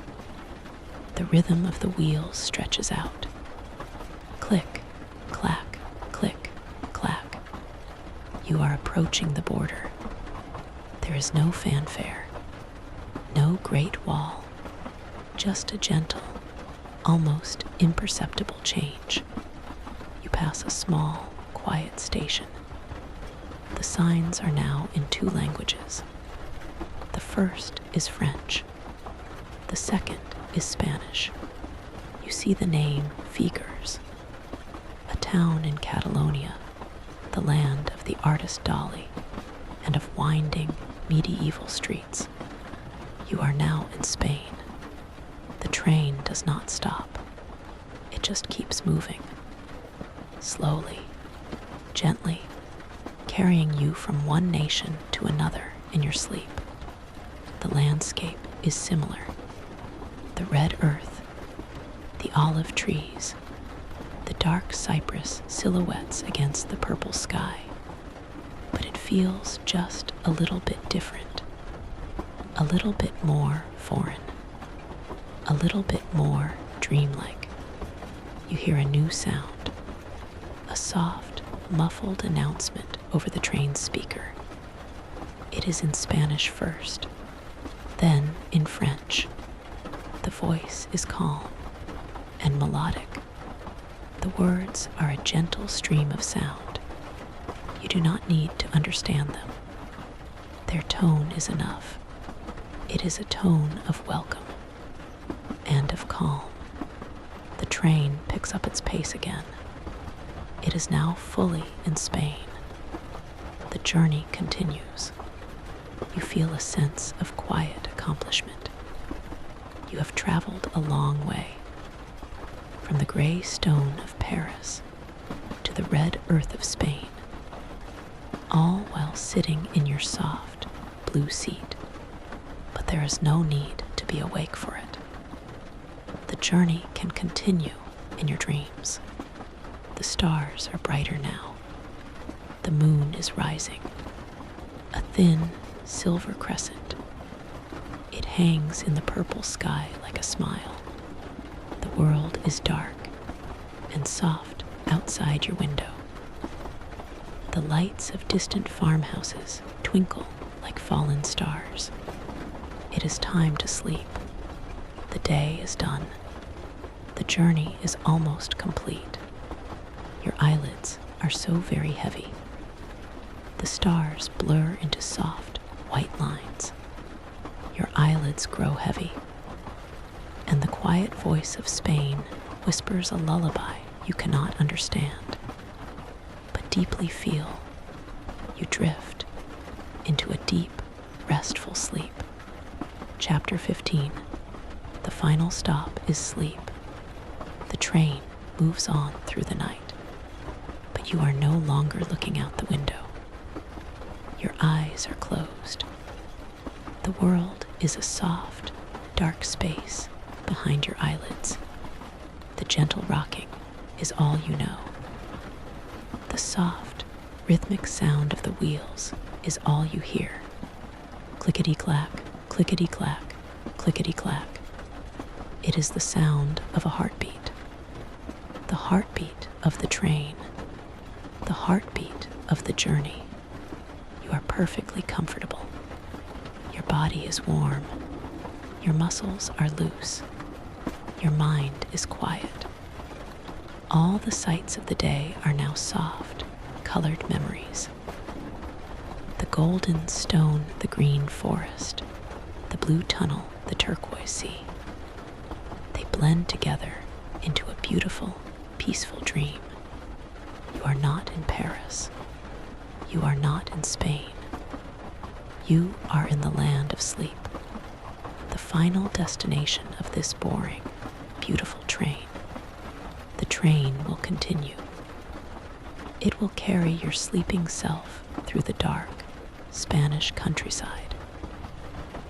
A: The rhythm of the wheels stretches out. Click, clack, click, clack. You are approaching the border. There is no fanfare, no great wall, just a gentle, almost imperceptible change. You pass a small, quiet station. The signs are now in 2 languages. The first is French. The second is Spanish. You see the name Figueres, a town in Catalonia, the land of the artist Dali and of winding medieval streets. You are now in Spain. The train does not stop. It just keeps moving, slowly, gently, carrying you from one nation to another in your sleep. The landscape is similar. The red earth, the olive trees, the dark cypress silhouettes against the purple sky. But it feels just a little bit different, a little bit more foreign, a little bit more dreamlike. You hear a new sound, a soft, muffled announcement over the train's speaker. It is in Spanish first, then in French. The voice is calm and melodic. The words are a gentle stream of sound. You do not need to understand them. Their tone is enough. It is a tone of welcome and of calm. The train picks up its pace again. It is now fully in Spain. The journey continues. You feel a sense of quiet accomplishment. You have traveled a long way, from the gray stone of Paris to the red earth of Spain, all while sitting in your soft, blue seat. But there is no need to be awake for it. The journey can continue in your dreams. The stars are brighter now. The moon is rising, a thin silver crescent. It hangs in the purple sky like a smile. The world is dark and soft outside your window. The lights of distant farmhouses twinkle like fallen stars. It is time to sleep. The day is done. The journey is almost complete. Your eyelids are so very heavy. The stars blur into soft, white lines. Your eyelids grow heavy, and the quiet voice of Spain whispers a lullaby you cannot understand, but deeply feel. You drift into a deep, restful sleep. Chapter 15. The final stop is sleep. The train moves on through the night, but you are no longer looking out the window. Your eyes are closed. The world is a soft, dark space behind your eyelids. The gentle rocking is all you know. The soft, rhythmic sound of the wheels is all you hear. Clickety-clack, clickety-clack, clickety-clack. It is the sound of a heartbeat. The heartbeat of the train. The heartbeat of the journey. You are perfectly comfortable. Your body is warm. Your muscles are loose. Your mind is quiet. All the sights of the day are now soft, colored memories. The golden stone, the green forest, the blue tunnel, the turquoise sea. They blend together into a beautiful, peaceful dream. You are not in Paris. You are not in Spain. You are in the land of sleep, the final destination of this boring, beautiful train. The train will continue. It will carry your sleeping self through the dark, Spanish countryside.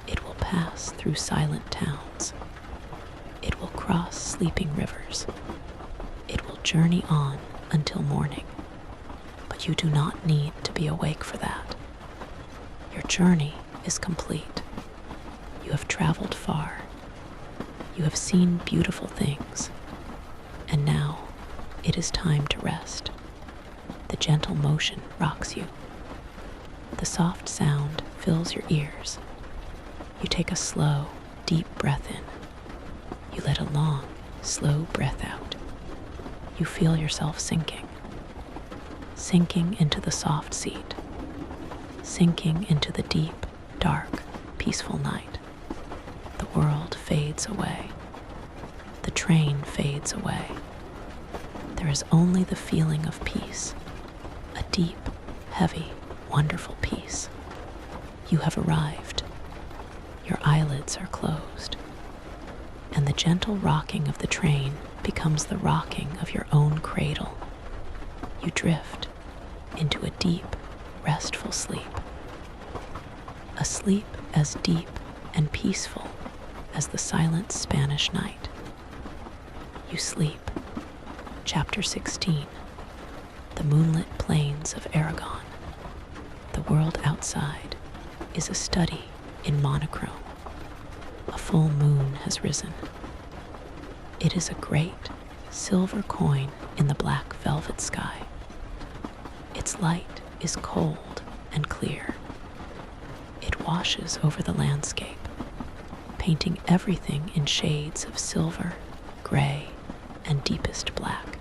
A: It will pass through silent towns. It will cross sleeping rivers. It will journey on until morning. But you do not need to be awake for that. Your journey is complete. You have traveled far. You have seen beautiful things. And now it is time to rest. The gentle motion rocks you. The soft sound fills your ears. You take a slow, deep breath in. You let a long, slow breath out. You feel yourself sinking into the soft seat, sinking into the deep, dark, peaceful night. The world fades away. The train fades away. There is only the feeling of peace, a deep, heavy, wonderful peace. You have arrived. Your eyelids are closed, and the gentle rocking of the train becomes the rocking of your own cradle. You drift into a deep, restful sleep. A sleep as deep and peaceful as the silent Spanish night. You sleep. Chapter 16. The moonlit plains of Aragon. The world outside is a study in monochrome. A full moon has risen. It is a great silver coin in the black velvet sky. Its light is cold and clear. It washes over the landscape, painting everything in shades of silver, gray, and deepest black.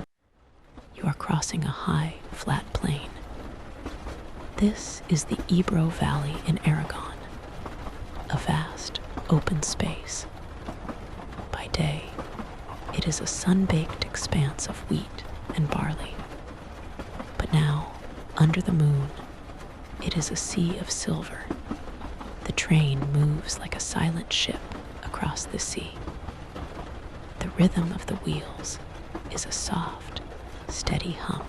A: You are crossing a high, flat plain. This is the Ebro Valley in Aragon, a vast, open space. By day, it is a sun-baked expanse of wheat and barley. Under the moon, it is a sea of silver. The train moves like a silent ship across the sea. The rhythm of the wheels is a soft, steady hum.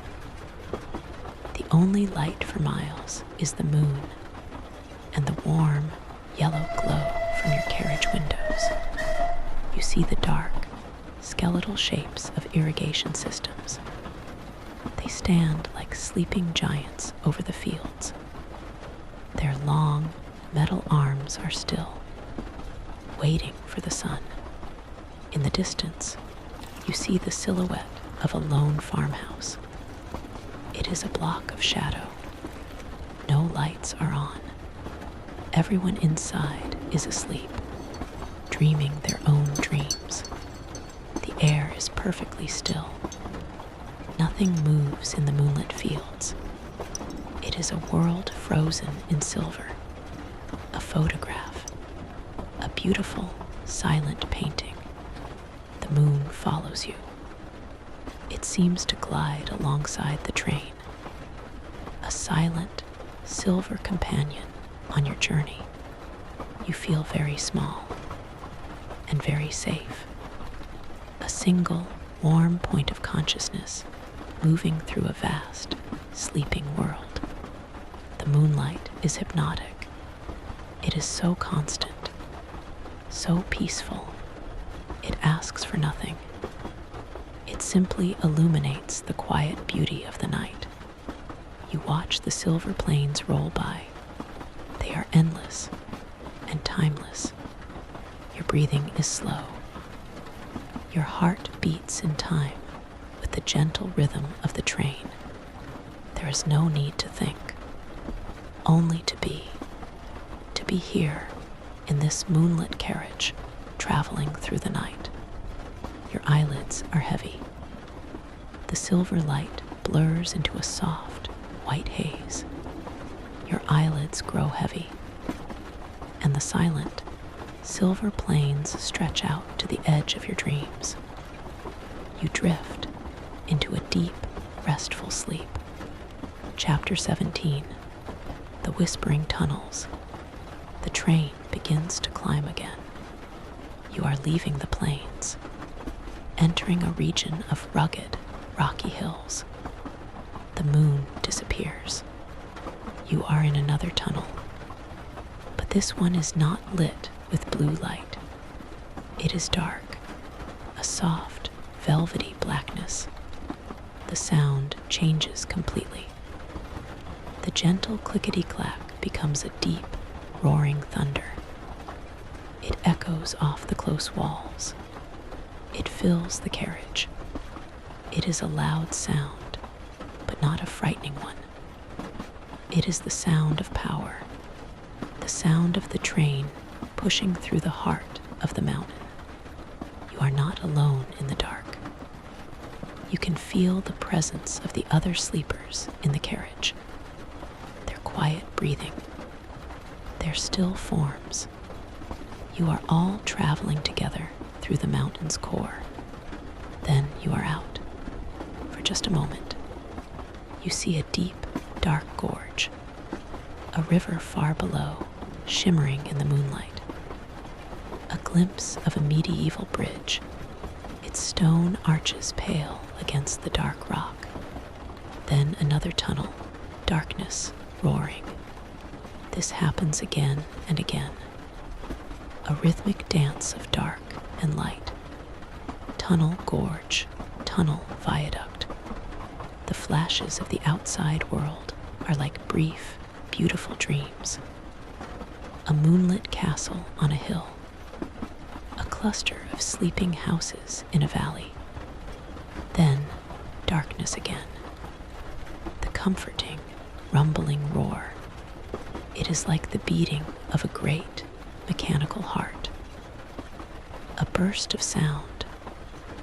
A: The only light for miles is the moon and the warm, yellow glow from your carriage windows. You see the dark, skeletal shapes of irrigation systems. They stand like sleeping giants over the fields. Their long, metal arms are still, waiting for the sun. In the distance, you see the silhouette of a lone farmhouse. It is a block of shadow. No lights are on. Everyone inside is asleep, dreaming their own dreams. The air is perfectly still. Nothing moves in the moonlit fields. It is a world frozen in silver, a photograph, a beautiful, silent painting. The moon follows you. It seems to glide alongside the train, a silent, silver companion on your journey. You feel very small and very safe. A single, warm point of consciousness moving through a vast, sleeping world. The moonlight is hypnotic. It is so constant, so peaceful. It asks for nothing. It simply illuminates the quiet beauty of the night. You watch the silver planes roll by. They are endless and timeless. Your breathing is slow. Your heart beats in time with the gentle rhythm of the train. There is no need to think, only to be here in this moonlit carriage traveling through the night. Your eyelids are heavy. The silver light blurs into a soft, white haze. Your eyelids grow heavy, and the silent, silver plains stretch out to the edge of your dreams. You drift into a deep, restful sleep. Chapter 17. The Whispering Tunnels. The train begins to climb again. You are leaving the plains, entering a region of rugged, rocky hills. The moon disappears. You are in another tunnel, but this one is not lit with blue light. It is dark, a soft, velvety blackness. The sound changes completely. The gentle clickety-clack becomes a deep, roaring thunder. It echoes off the close walls. It fills the carriage. It is a loud sound, but not a frightening one. It is the sound of power, the sound of the train pushing through the heart of the mountain. You are not alone in the dark. You can feel the presence of the other sleepers in the carriage, their quiet breathing, their still forms. You are all traveling together through the mountain's core. Then you are out. For just a moment, you see a deep, dark gorge, a river far below, shimmering in the moonlight. A glimpse of a medieval bridge, its stone arches pale against the dark rock. Then another tunnel, darkness, roaring. This happens again and again. A rhythmic dance of dark and light. Tunnel gorge, tunnel viaduct. The flashes of the outside world are like brief, beautiful dreams. A moonlit castle on a hill. A cluster of sleeping houses in a valley. Then darkness again. The comforting, rumbling roar. It is like the beating of a great, mechanical heart. A burst of sound,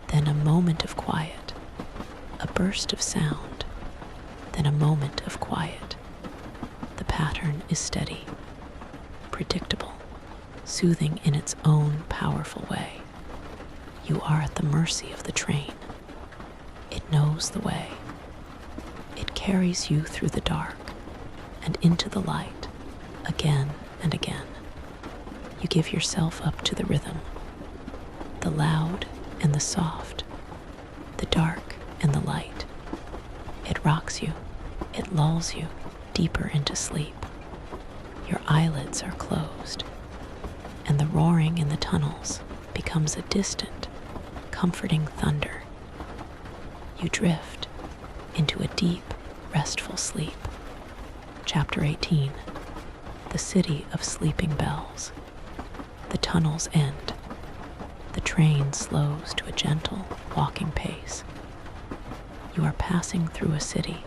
A: then a moment of quiet. A burst of sound, then a moment of quiet. The pattern is steady, predictable, soothing in its own powerful way. You are at the mercy of the train. It knows the way. It carries you through the dark and into the light again and again. You give yourself up to the rhythm, the loud and the soft, the dark and the light. It rocks you, it lulls you deeper into sleep. Your eyelids are closed, and the roaring in the tunnels becomes a distant, comforting thunder. You drift into a deep, restful sleep. Chapter 18. The City of Sleeping Bells. The tunnels end. The train slows to a gentle, walking pace. You are passing through a city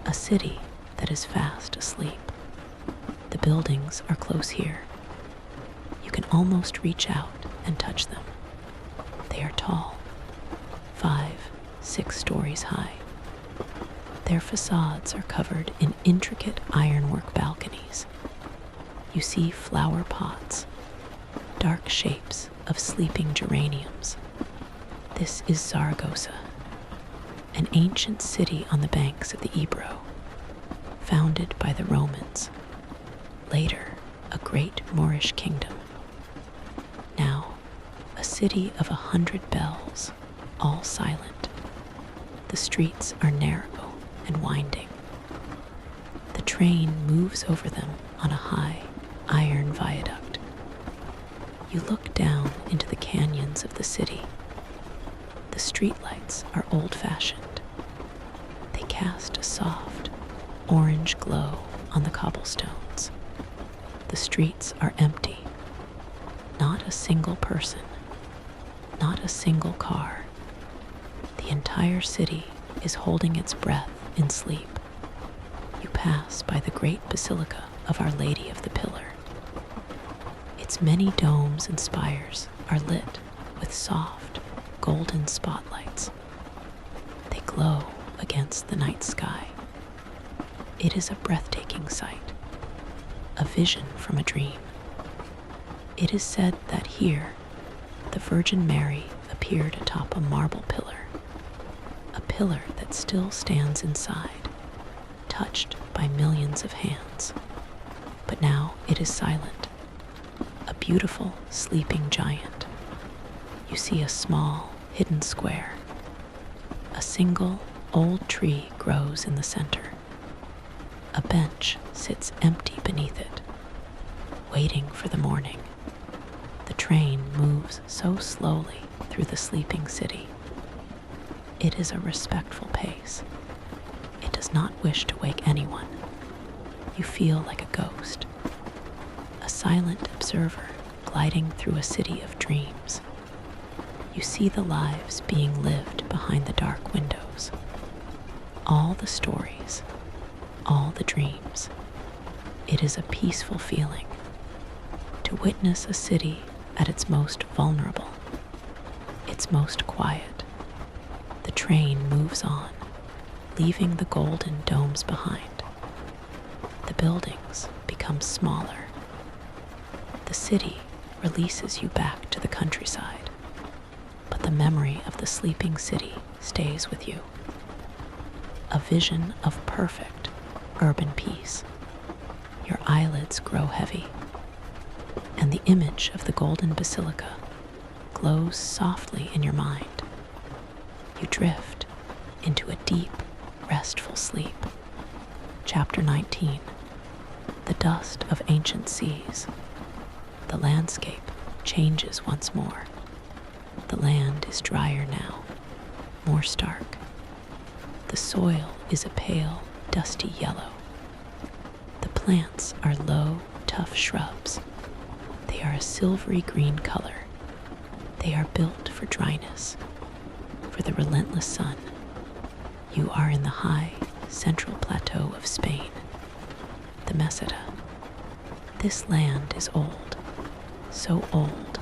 A: that is fast asleep. The buildings are close here. You can almost reach out and touch them. They are tall, 5, 6 stories high. Their facades are covered in intricate ironwork balconies. You see flower pots, dark shapes of sleeping geraniums. This is Zaragoza, an ancient city on the banks of the Ebro, founded by the Romans, later a great Moorish kingdom. Now, a city of 100 bells, all silent. The streets are narrow and winding. The train moves over them on a high iron viaduct. You look down into the canyons of the city. The streetlights are old-fashioned. They cast a soft, orange glow on the cobblestones. The streets are empty. Not a single person, not a single car. The entire city is holding its breath in sleep. You pass by the great Basilica of Our Lady of the Pillar. Its many domes and spires are lit with soft, golden spotlights. They glow against the night sky. It is a breathtaking sight, a vision from a dream. It is said that here, the Virgin Mary appeared atop a marble pillar, a pillar that still stands inside, touched by millions of hands. But now it is silent, a beautiful sleeping giant. You see a small, hidden square. A single, old tree grows in the center. A bench sits empty beneath it, waiting for the morning. The train moves so slowly through the sleeping city. It is a respectful pace. It does not wish to wake anyone. You feel like a ghost, a silent observer gliding through a city of dreams. You see the lives being lived behind the dark windows. All the stories, all the dreams. It is a peaceful feeling to witness a city at its most vulnerable, its most quiet. The train moves on, leaving the golden domes behind. The buildings become smaller. The city releases you back to the countryside, but the memory of the sleeping city stays with you. A vision of perfect urban peace. Your eyelids grow heavy, and the image of the golden basilica glows softly in your mind. You drift into a deep, restful sleep. Chapter 19. The dust of ancient seas. The landscape changes once more. The land is drier now, more stark. The soil is a pale, dusty yellow. The plants are low, tough shrubs. They are a silvery green color. They are built for dryness, for the relentless sun. You are in the high, central plateau of Spain, the Meseta. This land is old, so old.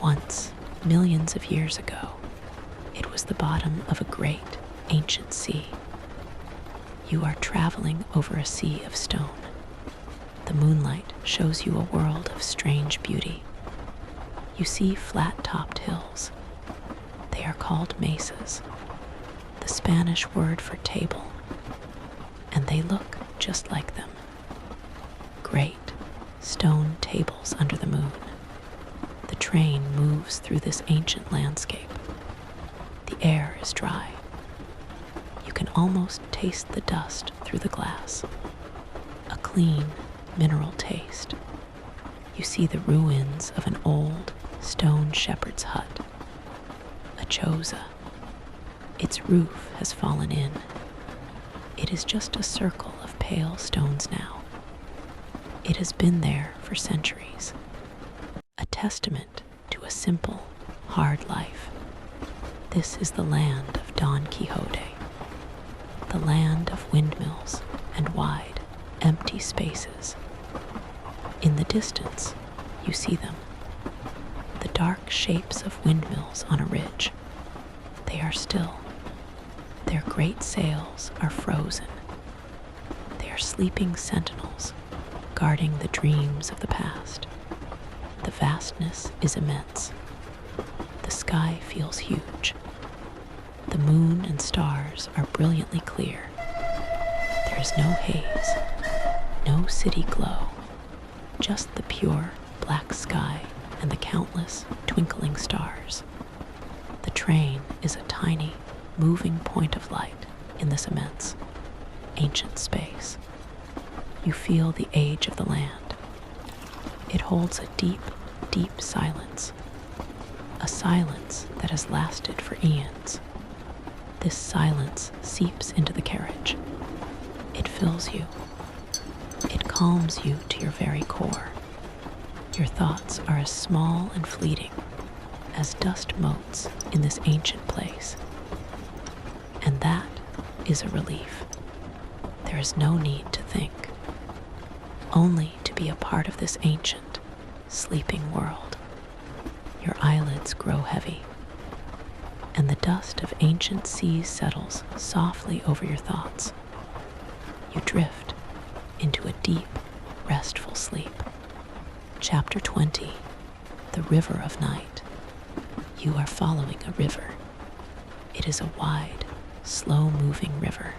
A: Once, millions of years ago, it was the bottom of a great, ancient sea. You are traveling over a sea of stone. The moonlight shows you a world of strange beauty. You see flat-topped hills. They are called mesas, the Spanish word for table they look just like them. Great stone tables under the moon. The train moves through this ancient landscape. The air is dry. You can almost taste the dust through the glass. A clean, mineral taste. You see the ruins of an old stone shepherd's hut. A choza. Its roof has fallen in. It is just a circle of pale stones now. It has been there for centuries. A testament to a simple, hard life. This is the land of Don Quixote. The land of windmills and wide, empty spaces. In the distance, you see them. The dark shapes of windmills on a ridge. They are still. Their great sails are frozen. They are sleeping sentinels, guarding the dreams of the past. The vastness is immense. The sky feels huge. The moon and stars are brilliantly clear. There is no haze, no city glow, just the pure black sky and the countless twinkling stars. The train is a tiny, moving point of light in this immense, ancient space. You feel the age of the land. It holds a deep, deep silence, a silence that has lasted for eons. This silence seeps into the carriage. It fills you. It calms you to your very core. Your thoughts are as small and fleeting as dust motes in this ancient place. And that is a relief. There is no need to think, only to be a part of this ancient, sleeping world. Your eyelids grow heavy, and the dust of ancient seas settles softly over your thoughts. You drift into a deep, restful sleep. Chapter 20, The River of Night. You are following a river. It is a wide, slow-moving river.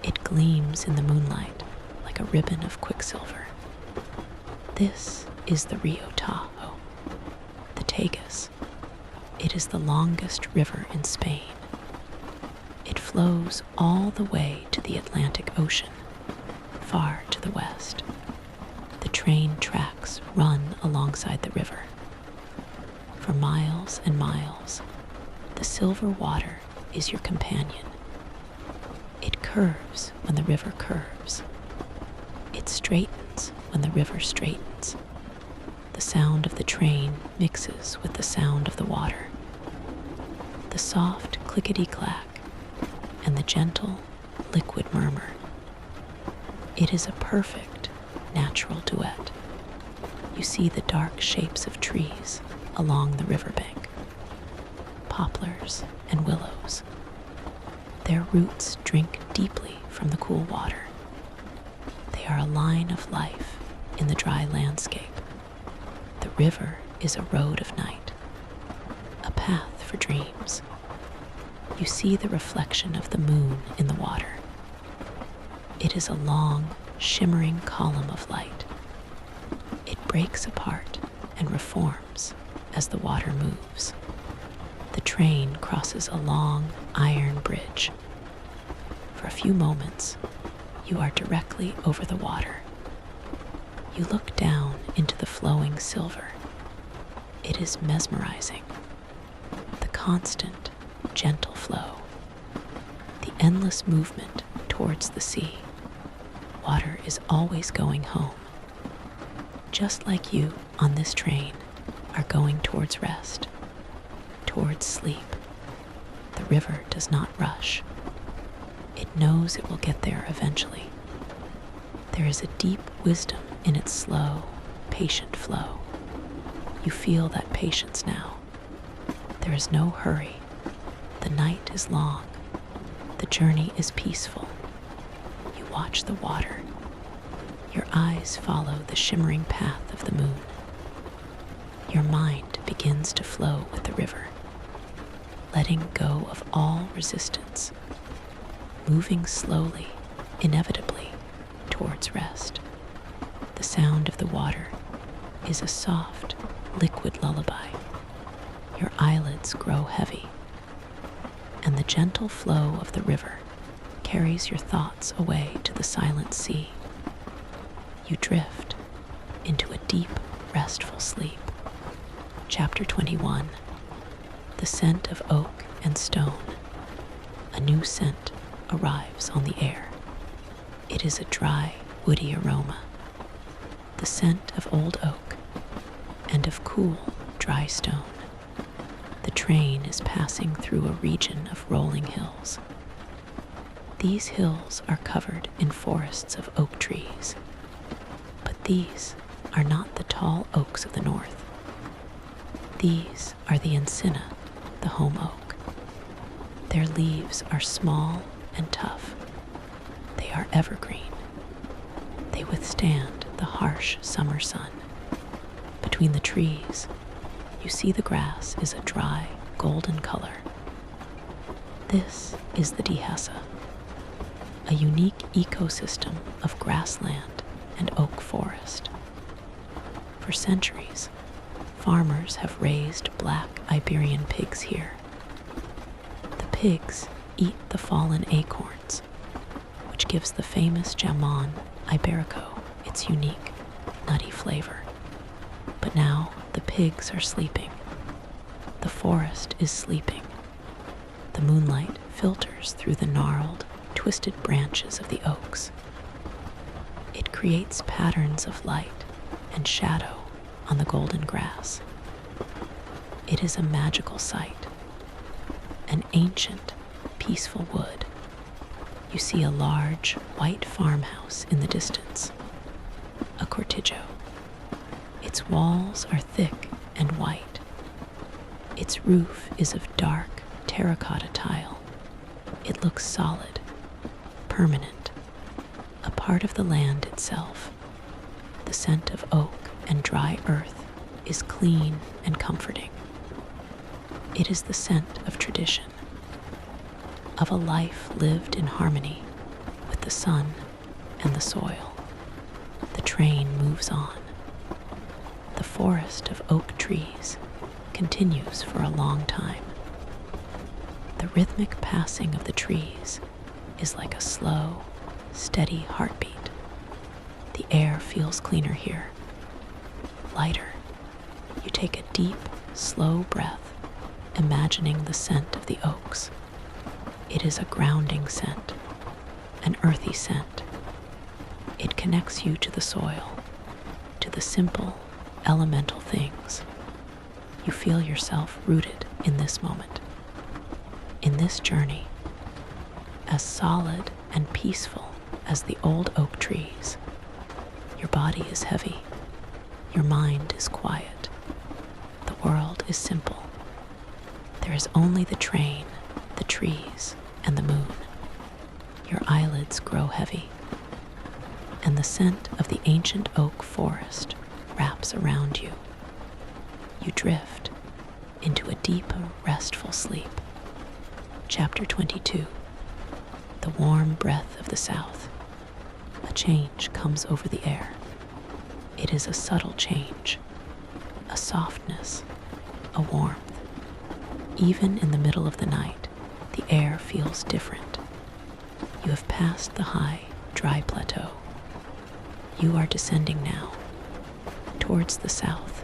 A: It gleams in the moonlight like a ribbon of quicksilver. This is the Rio Tajo, the Tagus. It is the longest river in Spain. It flows all the way to the Atlantic Ocean, far to the west. The train tracks run alongside the river. For miles and miles, the silver water is your companion. It curves when the river curves. It straightens when the river straightens. The sound of the train mixes with the sound of the water. The soft clickety-clack and the gentle, liquid murmur. It is a perfect, natural duet. You see the dark shapes of trees along the riverbank. Poplars and willows. Their roots drink deeply from the cool water. They are a line of life in the dry landscape. The river is a road of night, a path for dreams. You see the reflection of the moon in the water. It is a long, shimmering column of light. It breaks apart and reforms as the water moves. The train crosses a long iron bridge. For a few moments, you are directly over the water. You look down into the flowing silver. It is mesmerizing. The constant, gentle flow. The endless movement towards the sea. Water is always going home. Just like you on this train are going towards rest, towards sleep. The river does not rush. It knows it will get there eventually. There is a deep wisdom in its slow, patient flow. You feel that patience now. There is no hurry. The night is long. The journey is peaceful. You watch the water. Your eyes follow the shimmering path of the moon. Your mind begins to flow with the river, letting go of all resistance, moving slowly inevitably towards rest. The sound of the water is a soft, liquid lullaby. Your eyelids grow heavy, and the gentle flow of the river carries your thoughts away to the silent sea. You drift into a deep, restful sleep. Chapter 21. The scent of oak and stone. A new scent arrives on the air. It is a dry, woody aroma. The scent of old oak and of cool, dry stone. The train is passing through a region of rolling hills. These hills are covered in forests of oak trees, but these are not the tall oaks of the north. These are the encina, the home oak. Their leaves are small and tough. They are evergreen. They withstand the harsh summer sun. Between the trees, you see the grass is a dry, golden color. This is the Dehesa, a unique ecosystem of grassland and oak forest. For centuries, farmers have raised black Iberian pigs here. The pigs eat the fallen acorns, which gives the famous jamon iberico its unique, nutty flavor. But now the pigs are sleeping. The forest is sleeping. The moonlight filters through the gnarled, twisted branches of the oaks. It creates patterns of light and shadow on the golden grass. It is a magical sight, an ancient, peaceful wood. You see a large, white farmhouse in the distance, a cortijo. Its walls are thick and white. Its roof is of dark, terracotta tile. It looks solid, permanent, a part of the land itself. The scent of oak and dry earth is clean and comforting. It is the scent of tradition, of a life lived in harmony with the sun and the soil. The train moves on. The forest of oak trees continues for a long time. The rhythmic passing of the trees is like a slow, steady heartbeat. The air feels cleaner here, lighter. You take a deep, slow breath, imagining the scent of the oaks. It is a grounding scent, an earthy scent. It connects you to the soil, to the simple, elemental things. You feel yourself rooted in this moment, in this journey, as solid and peaceful as the old oak trees. Your body is heavy. Your mind is quiet. The world is simple. There is only the train, the trees, and the moon. Your eyelids grow heavy, and the scent of the ancient oak forest wraps around you. You drift into a deep, restful sleep. Chapter 22. The warm breath of the south. A change comes over the air. It is a subtle change, a softness, a warmth. Even in the middle of the night, the air feels different. You have passed the high, dry plateau. You are descending now, towards the south,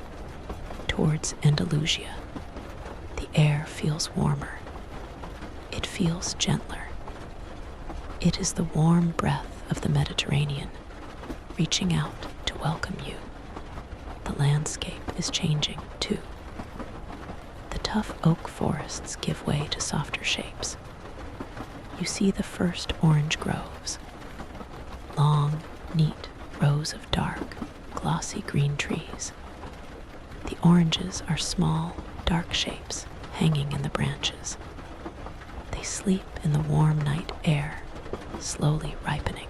A: towards Andalusia. The air feels warmer. It feels gentler. It is the warm breath of the Mediterranean, reaching out to welcome you. The landscape is changing, too. The tough oak forests give way to softer shapes. You see the first orange groves, long, neat rows of dark, glossy green trees. The oranges are small, dark shapes hanging in the branches. They sleep in the warm night air, slowly ripening.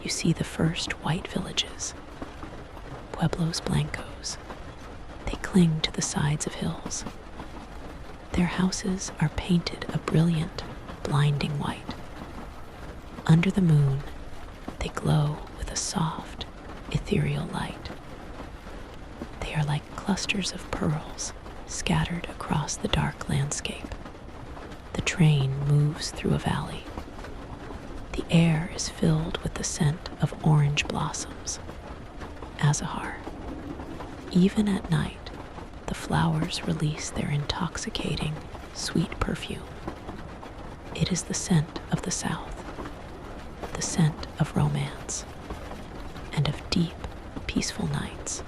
A: You see the first white villages, pueblos blancos. They cling to the sides of hills. Their houses are painted a brilliant, blinding white. Under the moon, they glow with a soft, ethereal light. They are like clusters of pearls scattered across the dark landscape. The train moves through a valley. The air is filled with the scent of orange blossoms, azahar. Even at night, the flowers release their intoxicating, sweet perfume. It is the scent of the South, the scent of romance, and of deep, peaceful nights.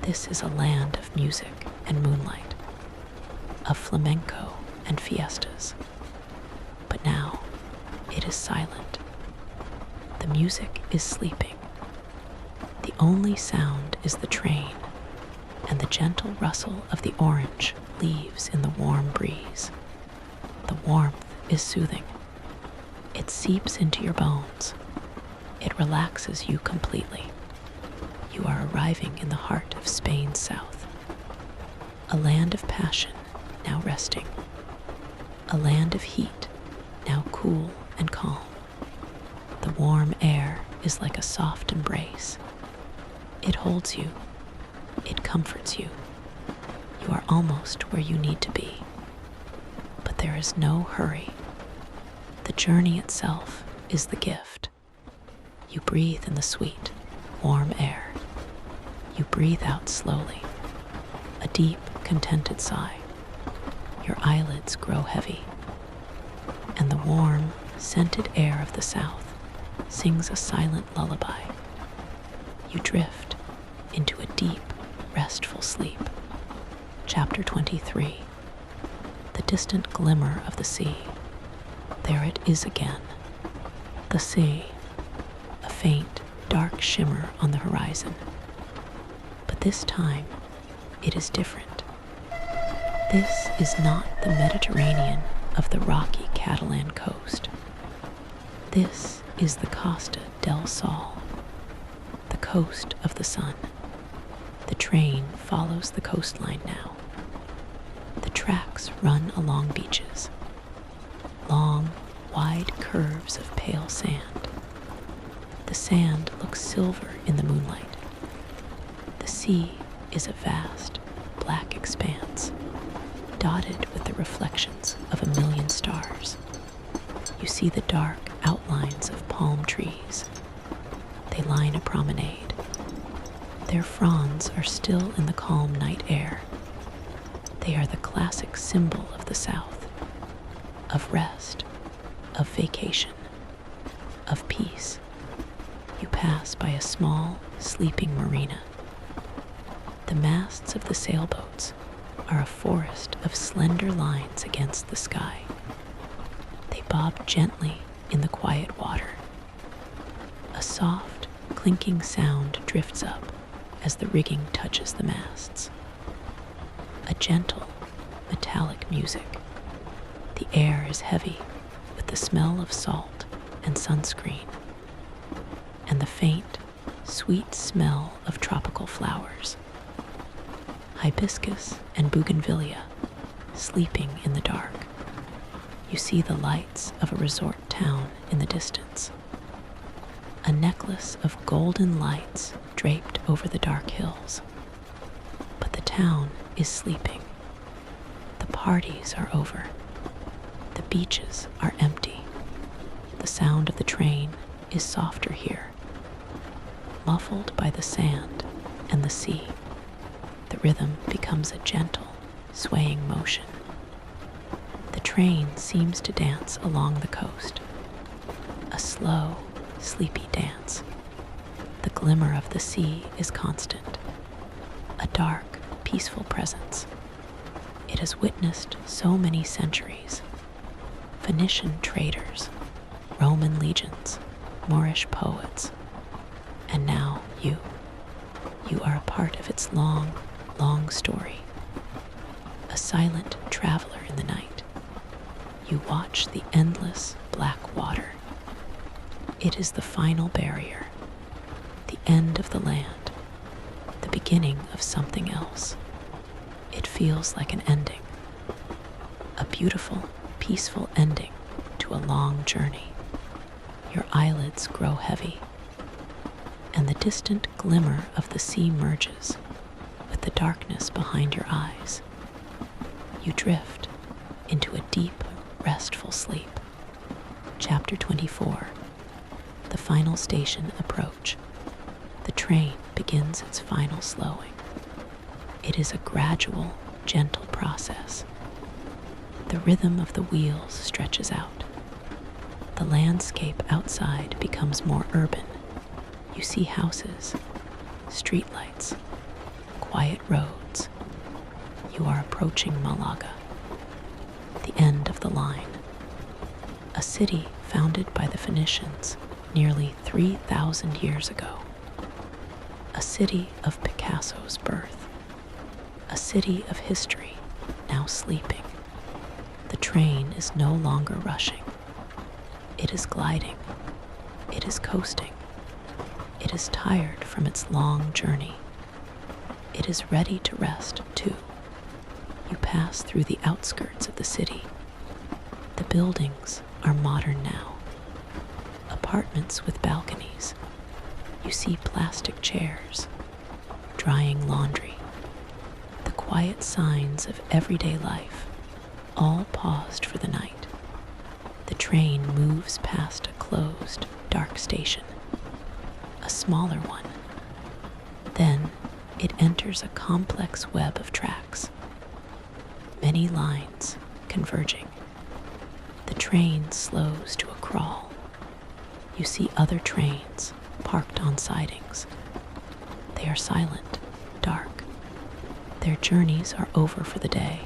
A: This is a land of music and moonlight, of flamenco and fiestas. But now, it is silent. The music is sleeping. The only sound is the train and the gentle rustle of the orange leaves in the warm breeze. The warmth is soothing. It seeps into your bones. It relaxes you completely. You are arriving in the heart of Spain's south. A land of passion, now resting. A land of heat, now cool and calm. The warm air is like a soft embrace. It holds you. It comforts you. You are almost where you need to be. But there is no hurry. The journey itself is the gift. You breathe in the sweet, warm air. You breathe out slowly, a deep, contented sigh. Your eyelids grow heavy, and the warm, scented air of the south sings a silent lullaby. You drift into a deep, restful sleep. Chapter 23. The distant glimmer of the sea. There it is again. The sea, a faint, dark shimmer on the horizon. But this time, it is different. This is not the Mediterranean of the rocky Catalan coast. This is the Costa del Sol, the coast of the sun. The train follows the coastline now. The tracks run along beaches, long, wide curves of pale sand. The sand looks silver in the moonlight. The sea is a vast, black expanse, dotted with the reflections of a million stars. You see the dark outlines of palm trees. They line a promenade. Their fronds are still in the calm night air. They are the classic symbol of the South, of rest, of vacation, of peace. You pass by a small, sleeping marina. The masts of the sailboats are a forest of slender lines against the sky. They bob gently in the quiet water. A soft, clinking sound drifts up as the rigging touches the masts. A gentle, metallic music. The air is heavy with the smell of salt and sunscreen, and the faint, sweet smell of tropical flowers. Hibiscus and bougainvillea, sleeping in the dark. You see the lights of a resort town in the distance. A necklace of golden lights draped over the dark hills. But the town is sleeping. The parties are over. The beaches are empty. The sound of the train is softer here, muffled by the sand and the sea. The rhythm becomes a gentle, swaying motion. The train seems to dance along the coast, a slow, sleepy dance. The glimmer of the sea is constant, a dark, peaceful presence. It has witnessed so many centuries. Phoenician traders, Roman legions, Moorish poets, and now you. You are a part of its long, long story. A silent traveler in the night. You watch the endless black water. It is the final barrier, the end of the land, the beginning of something else. It feels like an ending, a beautiful, peaceful ending to a long journey. Your eyelids grow heavy, and the distant glimmer of the sea merges with the darkness behind your eyes. You drift into a deep, restful sleep. Chapter 24. The final station approach. The train begins its final slowing. It is a gradual, gentle process. The rhythm of the wheels stretches out. The landscape outside becomes more urban. You see houses, streetlights, quiet roads. You are approaching Malaga, the end of the line. A city founded by the Phoenicians nearly 3,000 years ago. A city of Picasso's birth. A city of history now sleeping. The train is no longer rushing. It is gliding. It is coasting. It is tired from its long journey. It is ready to rest, too. You pass through the outskirts of the city. The buildings are modern now. Apartments with balconies. You see plastic chairs, drying laundry. The quiet signs of everyday life, all paused for the night. The train moves past a closed, dark station, a smaller one. Then it enters a complex web of tracks, many lines converging. The train slows to a crawl. You see other trains parked on sidings. They are silent, dark. Their journeys are over for the day.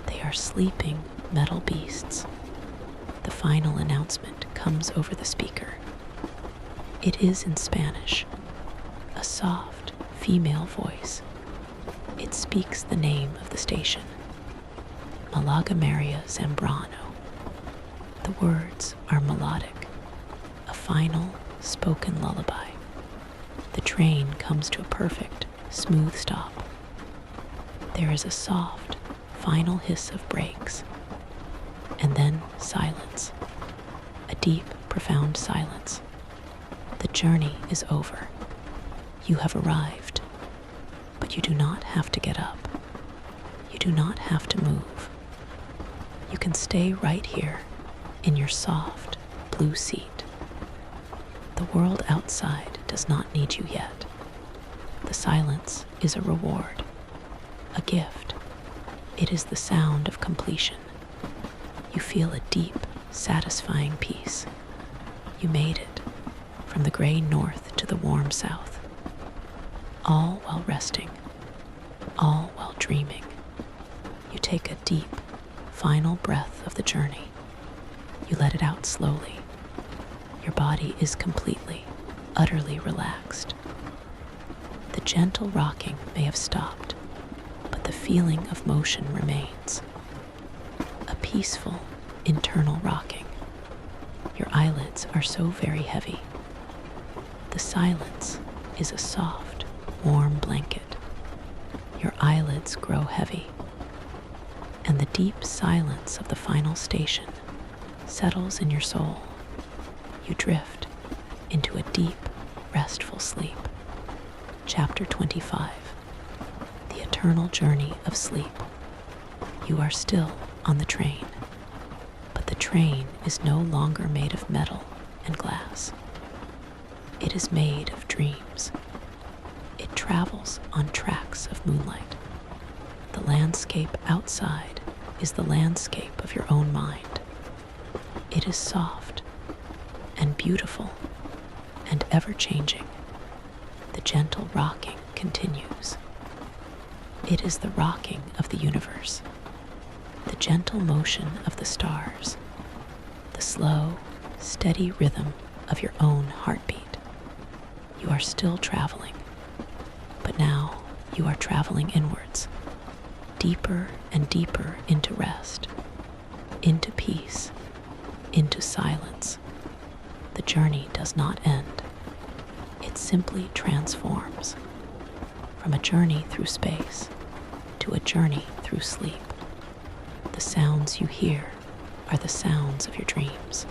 A: They are sleeping metal beasts. The final announcement comes over the speaker. It is in Spanish, a soft female voice. It speaks the name of the station, Malaga Maria Zambrano. The words are melodic, a final spoken lullaby. The train comes to a perfect, smooth stop. There is a soft, final hiss of brakes, and then silence, a deep, profound silence. The journey is over. You have arrived, but you do not have to get up. You do not have to move. You can stay right here in your soft, blue seat. The world outside does not need you yet. The silence is a reward, a gift. It is the sound of completion. You feel a deep, satisfying peace. You made it, from the gray north to the warm south, all while resting, all while dreaming. You take a deep, final breath of the journey. You let it out slowly. Your body is completely, utterly relaxed. The gentle rocking may have stopped, but the feeling of motion remains. A peaceful, internal rocking. Your eyelids are so very heavy. The silence is a soft, warm blanket. Your eyelids grow heavy, and the deep silence of the final station settles in your soul. You drift into a deep, restful sleep. Chapter 25. The eternal journey of sleep. You are still on the train, but the train is no longer made of metal and glass. It is made of dreams. It travels on tracks of moonlight. The landscape outside is the landscape of your own mind. It is soft and beautiful and ever-changing. The gentle rocking continues. It is the rocking of the universe, the gentle motion of the stars, the slow, steady rhythm of your own heartbeat. You are still traveling, but now you are traveling inwards, deeper and deeper into rest, into peace, into silence. The journey does not end. It simply transforms from a journey through space to a journey through sleep. The sounds you hear are the sounds of your dreams.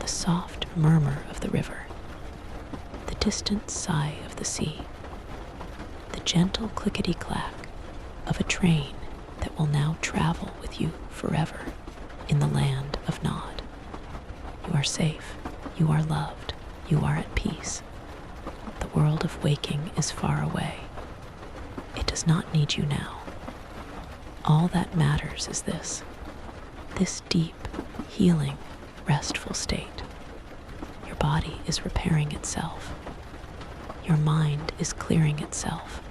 A: the soft murmur of the river, the distant sigh of the sea, the gentle clickety-clack of a train that will now travel with you forever in the land of Nod. You are safe, you are loved, you are at peace. The world of waking is far away. It does not need you now. All that matters is this deep, healing, restful state. Your body is repairing itself. Your mind is clearing itself.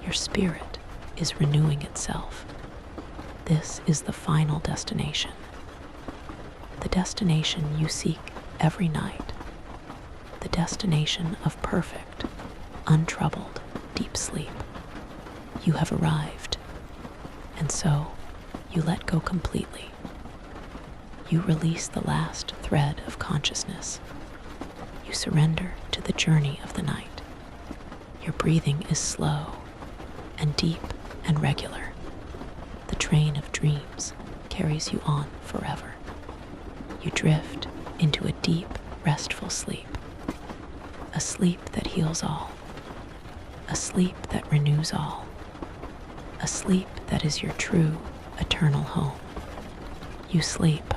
A: Your spirit is renewing itself. This is the final destination. The destination you seek every night. The destination of perfect, untroubled, deep sleep. You have arrived. And so, you let go completely. You release the last thread of consciousness. You surrender to the journey of the night. Your breathing is slow and deep and regular. The train of dreams carries you on forever. You drift into a deep, restful sleep. A sleep that heals all. A sleep that renews all. A sleep that is your true, eternal home. You sleep